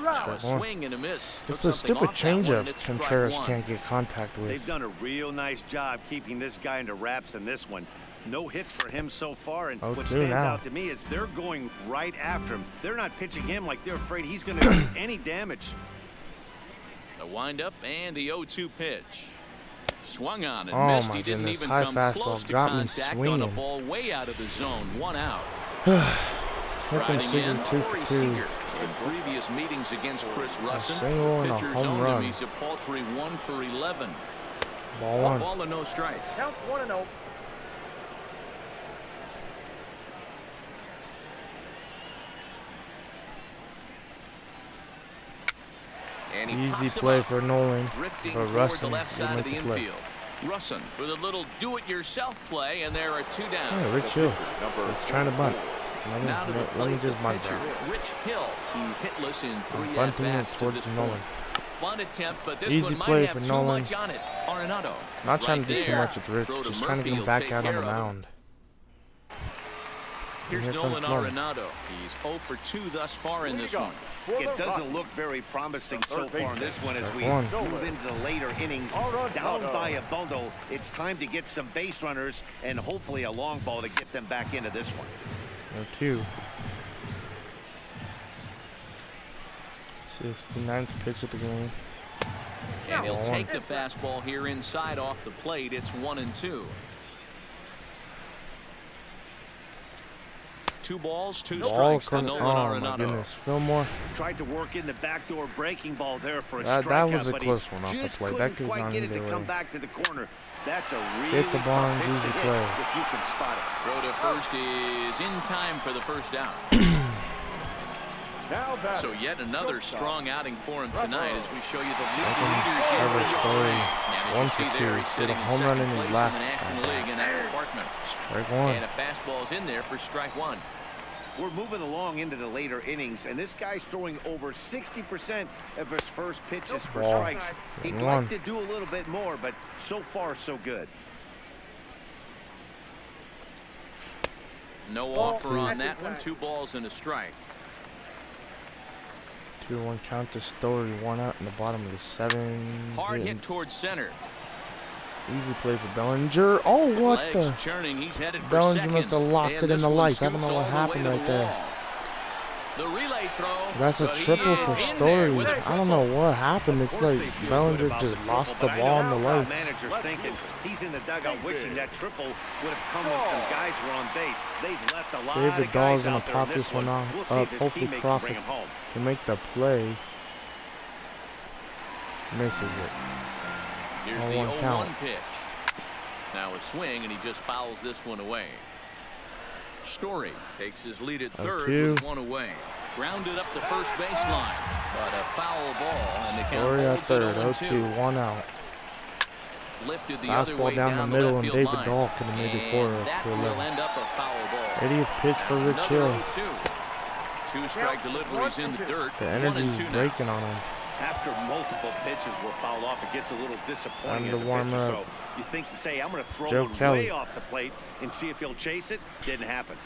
Now a Strike one. swing and a miss. Took It's the something stupid off that one, and changeup it's strike Contreras one. can't get contact They've with. done a real nice job keeping this guy into wraps in this one. No hits for him so far, and 0-2 what stands now. out to me is they're going right after him. They're not pitching him like they're afraid he's going to do any damage. The windup and the 0-2 pitch. Swung on and Oh missed. my He didn't goodness. even High come fastball close to got me contact on a swinging. ball way out of the zone. 1 out. Hooking Striding Seager in, 2 Corey for 2. Seager. In previous meetings against Chris Russin, single and a pitchers home owned run. him. He's a paltry 1 for 11. Ball 1. Ball and no strikes. Count 1-0. And he Easy pops him play up, for Nolan. drifting But toward Russin the left will side of make the the play. infield. Russin with a little do-it-yourself play, and there are 2 down. Oh, Rich Hill. It's trying to bunt. Now to the Let me plate, just the bunt pitcher, that. Rich Hill. He's hitless in 3 Bunting it at-bats to towards this Nolan. point. Bunt attempt, but this Easy one might play have for too Nolan. much on it. Arenado. Not trying right to do too there. much with Rich. Throw to Just trying to get Murphy, him will back take out on care the of it. mound. Here's Here Nolan comes Nolan. Arenado. He's 0 for 2 thus far in this one. It doesn't look very promising so far in this one as we One. move into the later innings. Down by a bundle, it's time to get some base runners and hopefully a long ball to get them back into this one. 0-2. 69th pitch of the game. And he'll Ball take one. the fastball here inside off the plate. It's 1-2. 2 balls, 2 Ball strikes to corner. Nolan Oh my Arenado. goodness. Fillmore. Tried to work in the backdoor breaking ball there for a That strikeout, was a but close he one off the just plate. That couldn't could've quite gone get it to either come way. back to the corner. That's a really Hit the tough Barnes, pitch to easy hit play. if you can spot it. Throw to first is in time for the first down. So yet another strong outing for him tonight as we show you the leaders here. Trevor Story. And 1 as you for see 2. there, he's Did sitting a in home run second in his place last in the National League in that department. Strike 1. And a fastball's in there for strike 1. We're moving along into the later innings, and this guy's throwing over 60% of his first pitches for Ball. strikes. He'd 1. like to do a little bit more, but so far, so good. No offer on that one. 2 balls and a strike. 2-1 count to Story. 1 out in the bottom of the 7th. Hard hit towards center. Easy play for Bellinger. Oh, what Legs the? churning. He's headed for Bellinger second. must have lost And it in this the one lights. I don't scoots know what all the way happened to right the there. wall. The relay throw. That's a but he triple is for in there Story. with a I don't know what happened. It's Of course like they feel good Bellinger about just triple, lost the but I ball in the know how lights. manager's thinking. He's in the dugout wishing that triple would have come when some guys were on base. They've left a lot David of Dahl's guys gonna out there pop in this one off. We'll see Up. if his Hopefully teammate can Crawford bring him home. can make the play. Misses it. Here's 0-1 the 0-1 count. pitch. Now a swing, and he just fouls this one away. Story takes his lead at third 0-2. with 1 away. Grounded up the first baseline, but a foul ball, and the count Story at holds third. it 0-2. 1 out. Lifted the other way Fastball down the the middle, left and field David line. Dahl could have made it 4 And that to will 11. end up a foul ball. 80th pitch for Rich Another Hill. 0-2. 2 strike deliveries in the dirt. The 1 energy's and 2 now. breaking on him. After multiple pitches were fouled off, it gets a little disappointing Time to as a warm pitcher. up. So you think, say, I'm going to throw Joe one Kelly. way off the plate and see if he'll chase it. Didn't happen.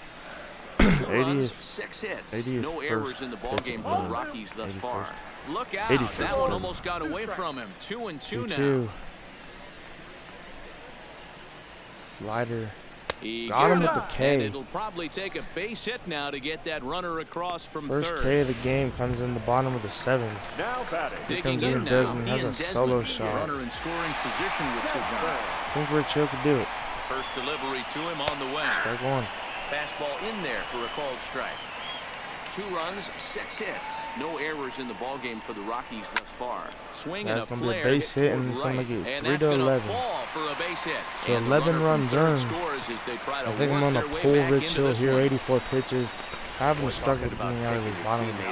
2 runs, 6 hits. No errors in the ballgame for the Rockies thus far. Look out. That one almost got away from him. 2-2 now. Slider. He got him with the K. And it'll probably take a base hit now to get that runner across from first third. K of the game comes in the bottom of the 7th. Now batting. Here comes Ian Desmond. Has a solo shot. Runner in scoring position with Savannah. I think Rich Hill could do it. First delivery to him on the way. Strike one. Fastball in there for a called strike. 2 runs, 6 hits. No errors in the ballgame for the Rockies thus far. Swing and a gonna be a flare base hit, and it's gonna make it 3 to 11. So 11 runs earned. I think I'm gonna pull Rich Hill here. 84 pitches. I haven't struggled getting out of his bottom of the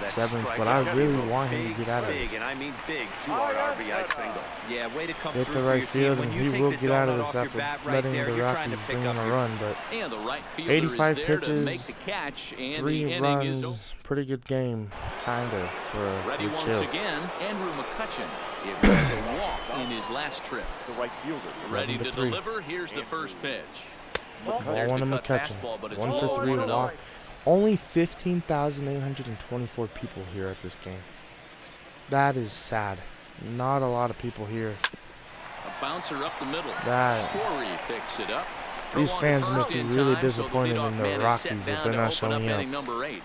7th, but I really want him to get out of it. Big, and I mean big, 2-out RBI single. Yeah, way to come Get through the for right your field, team. and When you he will take the get out of donut this off after your bat right letting there, the you're trying Rockies to pick bring up on a your run. But and the right fielder 85 is there to pitches, make the catch, and 3 the inning is runs, pretty good game, kinda, for ready Rich once Hill. again. Andrew McCutcheon. It was a walk in his last trip. The right fielder. Ready to 3. deliver. Here's the first pitch. Ball There's one the to cut McCutcheon. fastball, but it's 1 for 3 1-0. walk. Only 15,824 people here at this game. That is sad. Not a lot of people here. A bouncer up the middle. That Story picks it up. these Throw on fans first must be in really time, so the disappointed leadoff in the man is Rockies set if down they're to not open showing up up. inning number 8.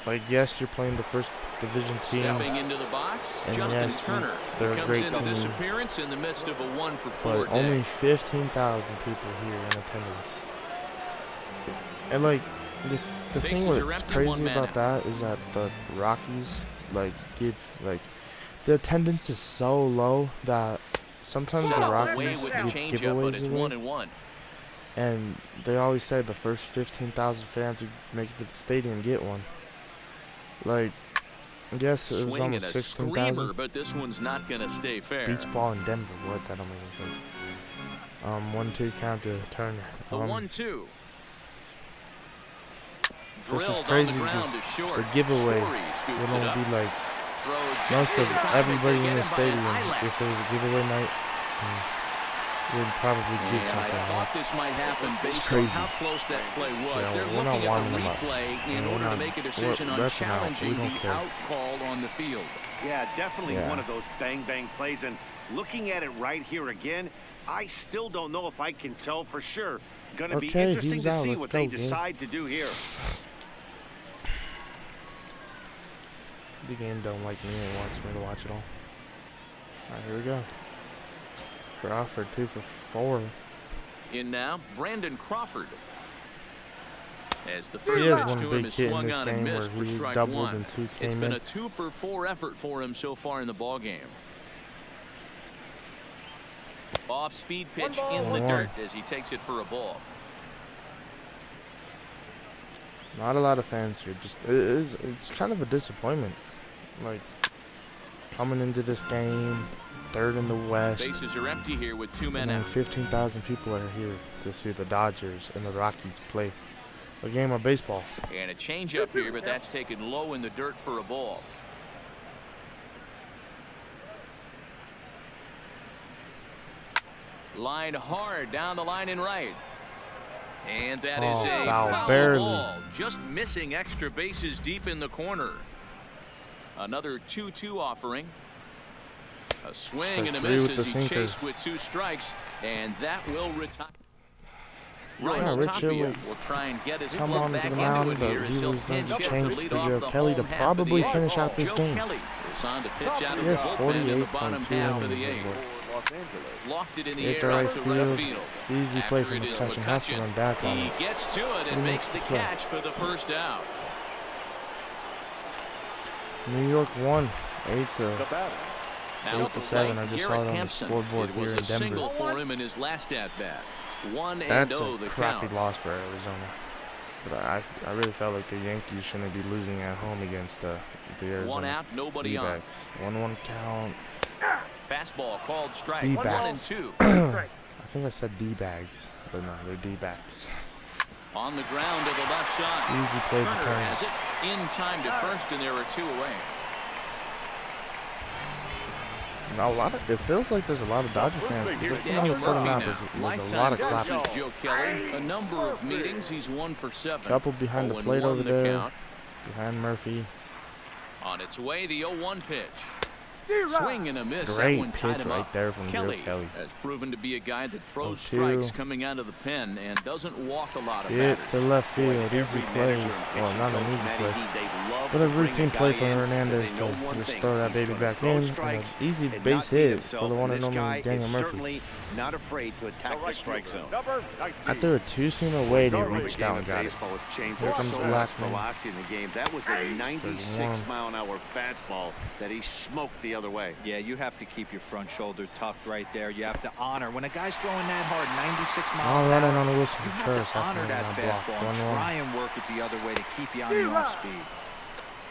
Like, yes, you're playing the first division team, Stepping into the box, and Justin yes, Turner they're a comes great into this team, appearance in the midst of a 1-for-4 but day. only 15,000 people here in attendance. And like, the thing Bases are what's empty, crazy 1 man about out. that is that the Rockies, like, give, like, the attendance is so low that sometimes the Away Rockies with the give changeup, but giveaways it's away. 1-1. And they always say the first 15,000 fans who make it to the stadium get one. Like, I guess it was Swinging almost a screamer, 16,000. but this one's not going to stay fair. Beach ball in Denver. What? That don't make any sense. 1-2 count to Turner. The 1-2. This is Drilled crazy on the ground because to short. the giveaway Story scoops would it only up. be like Throw most just of in time everybody to in get the him by an stadium. eyelash. If there was a giveaway night, we'd probably get And I something. thought this might happen based on crazy. how close that play was. Yeah, They're we're not looking warming at them the up. replay in We're order to not- make a decision on we're repping out. We challenging don't the care. out call on the field. Yeah, definitely Yeah. one of those bang-bang plays. And looking at it right here again, I still don't know if I can tell for sure. Going to be Okay, interesting he's to out. see Let's what go, they game. decide to do here. The game don't like me and wants me to watch it all. Alright, here we go. Crawford 2 for 4. In now, Brandon Crawford. As the He first has pitch one to him big is hit in swung this on and game where missed for he strike doubled 1. and 2 It's came been in. a 2-for-4 effort for him so far in the ball game. Off-speed pitch in the 1-1. dirt as he takes it for a ball. Not a lot of fans here. Just it's kind of a disappointment. Like, coming into this game, third in the West, Bases are empty here with 2 men and then out. 15,000 people are here to see the Dodgers and the Rockies play a game of baseball. And a changeup here, but that's taken low in the dirt for a ball. Line hard down the line and right. And that is a foul barely. ball. Just missing extra bases deep in the corner. Another 2-2 offering. A swing and a Strike 3 miss with the as he sinker. chased with 2 strikes. And that will retire. Yeah, Ryan Rich Hill Tapia will try and get his come glove on to back the mound, into it here but as he he'll was going pinch to hit to change lead for off Joe the Kelly to home half of the probably eighth. finish out this Joe game. Kelly is on to pitch out of He the has bullpen in the 48.2 bottom half of the innings. 8th. Lofted in the Hit air the right out to right field. field. Easy play After from it is McCutcheon. Has to run back on He it. gets to it and He makes makes the the play. catch for the first out. New York won 8 to Now at the 7. plate, I just saw Garrett it on the Hampson. scoreboard It here was in a single Denver. for him in his last at bat. 1-0 That's a the crappy count. loss for Arizona. But I really felt like the Yankees shouldn't be losing at home against the Arizona 1 out, nobody on. D-backs. 1-1 count. Fastball called strike. D-backs. 1-2. I think I said D-bags, but no, they're D-backs. On the ground to the left side. Easy play to Turner turn. has it in time to first, and there are 2 away. It feels like there's a lot of Dodger fans. There's a lot of clapping. Joe Kelly. A number of meetings. He's 1 for 7. Couple behind the plate over there. Behind Murphy. On its way, the 0-1 pitch. Swing and a miss. Great pitch right there from Joe Kelly. Has proven to be a guy that throws strikes coming out of the pen and doesn't walk a lot of Hit batters. to left field. Easy play. Well, not an easy play, but a routine play for Hernandez to just throw that baby back in. Easy base hit for the one and only Daniel Murphy. Not afraid to attack the strike zone. I threw a two-seam away to reach down and got it. Here comes the last velocity in the game. That was a 96-mile-an-hour fastball that he smoked the other way. Yeah, you have to keep your front shoulder tucked right there. You have to honor when a guy's throwing that hard, 96 miles an hour. Running on a Wilson You first. have to honor that fastball and try and work it the other way to keep you on the off speed.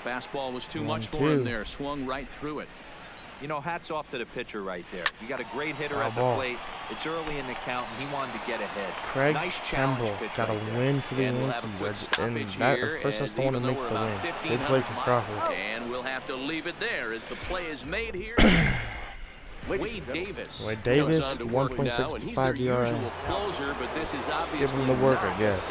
Fastball was too much for him there. Swung right through it. You know, hats off to the pitcher right there. You got a great hitter at the plate. It's early in the count, and he wanted to get ahead. Craig nice Campbell got a win for the Yankees, and that, of course, that's the one that makes the win. Good play from Crawford. And we'll have to leave it there as the play is made here. Wade Davis. 1.65 ERA. Closer, but this is obviously give him the work, I guess.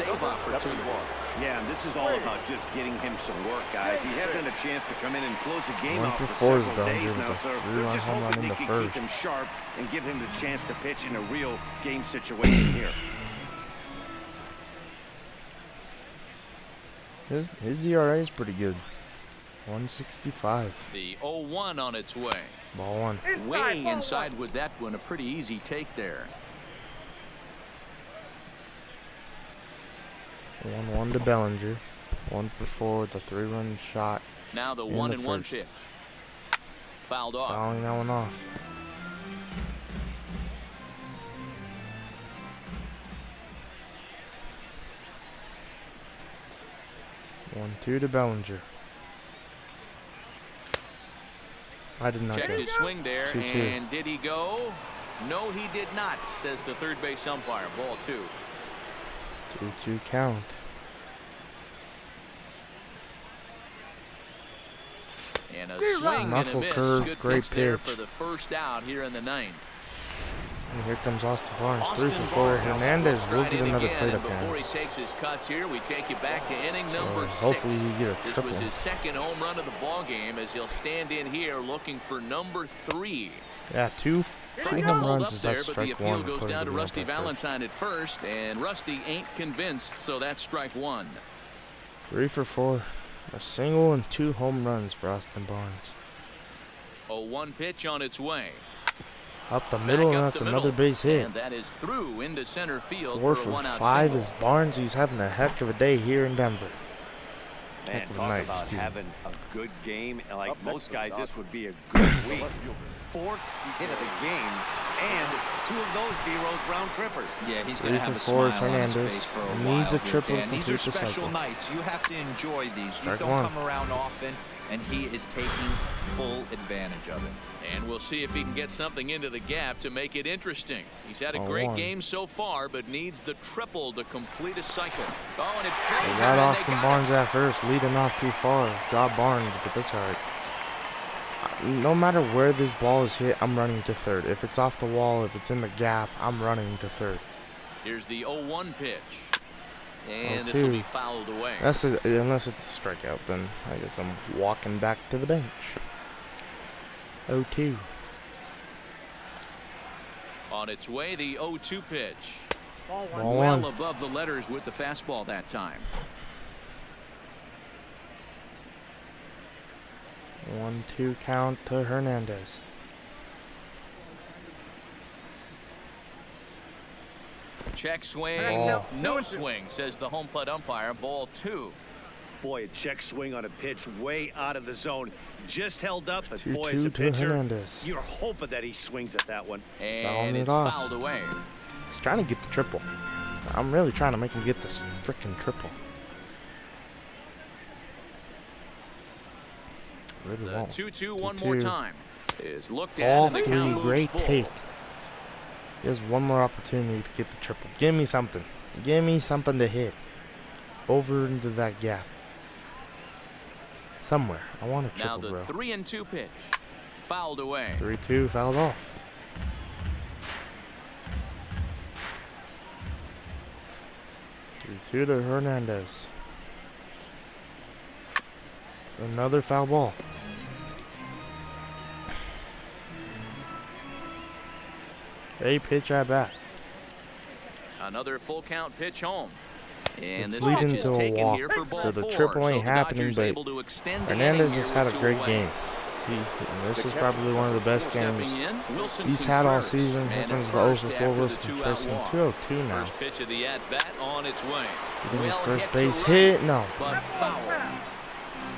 Yeah, and this is all about just getting him some work, guys. He hasn't had a chance to come in and close the game out for several days now, so we're just hoping he can keep him sharp and give him the chance to pitch in a real game situation here. His ERA is pretty good. 165. The 0-1 on its way. Ball one. Way inside with that one. A pretty easy take there. 1-1 to Bellinger. 1 for 4 with a 3-run shot. Now the 1-1 pitch. Fouled off. Fouling that one off. One, 2 to Bellinger. I did not check go. his swing there, 2-2. and did he go? No, he did not, says the third base umpire. Ball 2. 2-2 count. And a swing Knuckle and a miss. curve, Good great pitch there pitch. for the first out here in the 9th. And here comes Austin Barnes, 3 for 4. Hernandez will get another plate before he appearance. takes his cuts here, we take you back to inning number 6. Hopefully he get a This triple. was his second home run of the ball game as he'll stand in here looking for number 3. Yeah, two home runs is there, that but the strike appeal one. goes down to Rusty Valentine at first, and Rusty ain't convinced, so that's strike 1. 3 for 4. A single and 2 home runs for Austin Barnes. 0-1 pitch on its way. Up the middle, and that's another base hit. And that is through into center field 4 for a for 1-out 5 single. is Barnes. He's having a heck of a day here in Denver. Man, Heck of a talk night, about excuse me. having a good game. Like most guys, this would be a good week. 4th hit of the game, and 2 of those B-Rose round trippers. Yeah, he's 3 going to for have a 4 smile on his Hernandez. face for a Needs a while triple here, to Dan. These are complete the special cycle. nights. You have to enjoy these. Strike These don't one. come around often, and he is taking full advantage of it. And we'll see if he can get something into the gap to make it interesting. He's had a great 0-1. game so far, but needs the triple to complete a cycle. Oh, and it They plays got him, and Austin they got Barnes him. at first, leading off too far. Got Barnes, but that's all right. No matter where this ball is hit, I'm running to third. If it's off the wall, if it's in the gap, I'm running to third. Here's the 0-1 pitch. And 0-2. this will be fouled away. Unless it's a strikeout, then I guess I'm walking back to the bench. 0-2. On its way, the 0-2 pitch. Ball Well one. above the letters with the fastball that time. 1-2 count to Hernandez. Check swing. Ball. No swing, says the home plate umpire. Ball 2. Boy, a check swing on a pitch way out of the zone. Just held up, but 2-2 boy, as a to pitcher, Hernandez. you're hoping that he swings at that one. And it it's off. fouled away. He's trying to get the triple. I'm really trying to make him get this freaking triple. Really The won't. 2-2 one more 2-2. time. Is looked at All and the 3, count moves great full. take. He has one more opportunity to get the triple. Give me something. Give me something to hit. Over into that gap. Somewhere. I want a Now triple, the bro. 3-2 pitch. fouled away. 3-2, fouled off. Two to Hernandez. Another foul ball. A pitch at bat. Another full count pitch home. And It's this leading pitch is to a taken walk, here for ball so the 4. triple ain't So the happening, Dodgers but able to extend the Hernandez inning has here had a with great 2 game. This is probably one of the best games he's had all season. Here comes the 0-for-4 Wilson, chasing 202 now. First pitch of the at-bat on its way. Getting his first base hit. No. But foul.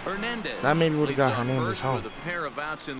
Hernandez That maybe would have got leads off Hernandez first home. with a pair of outs in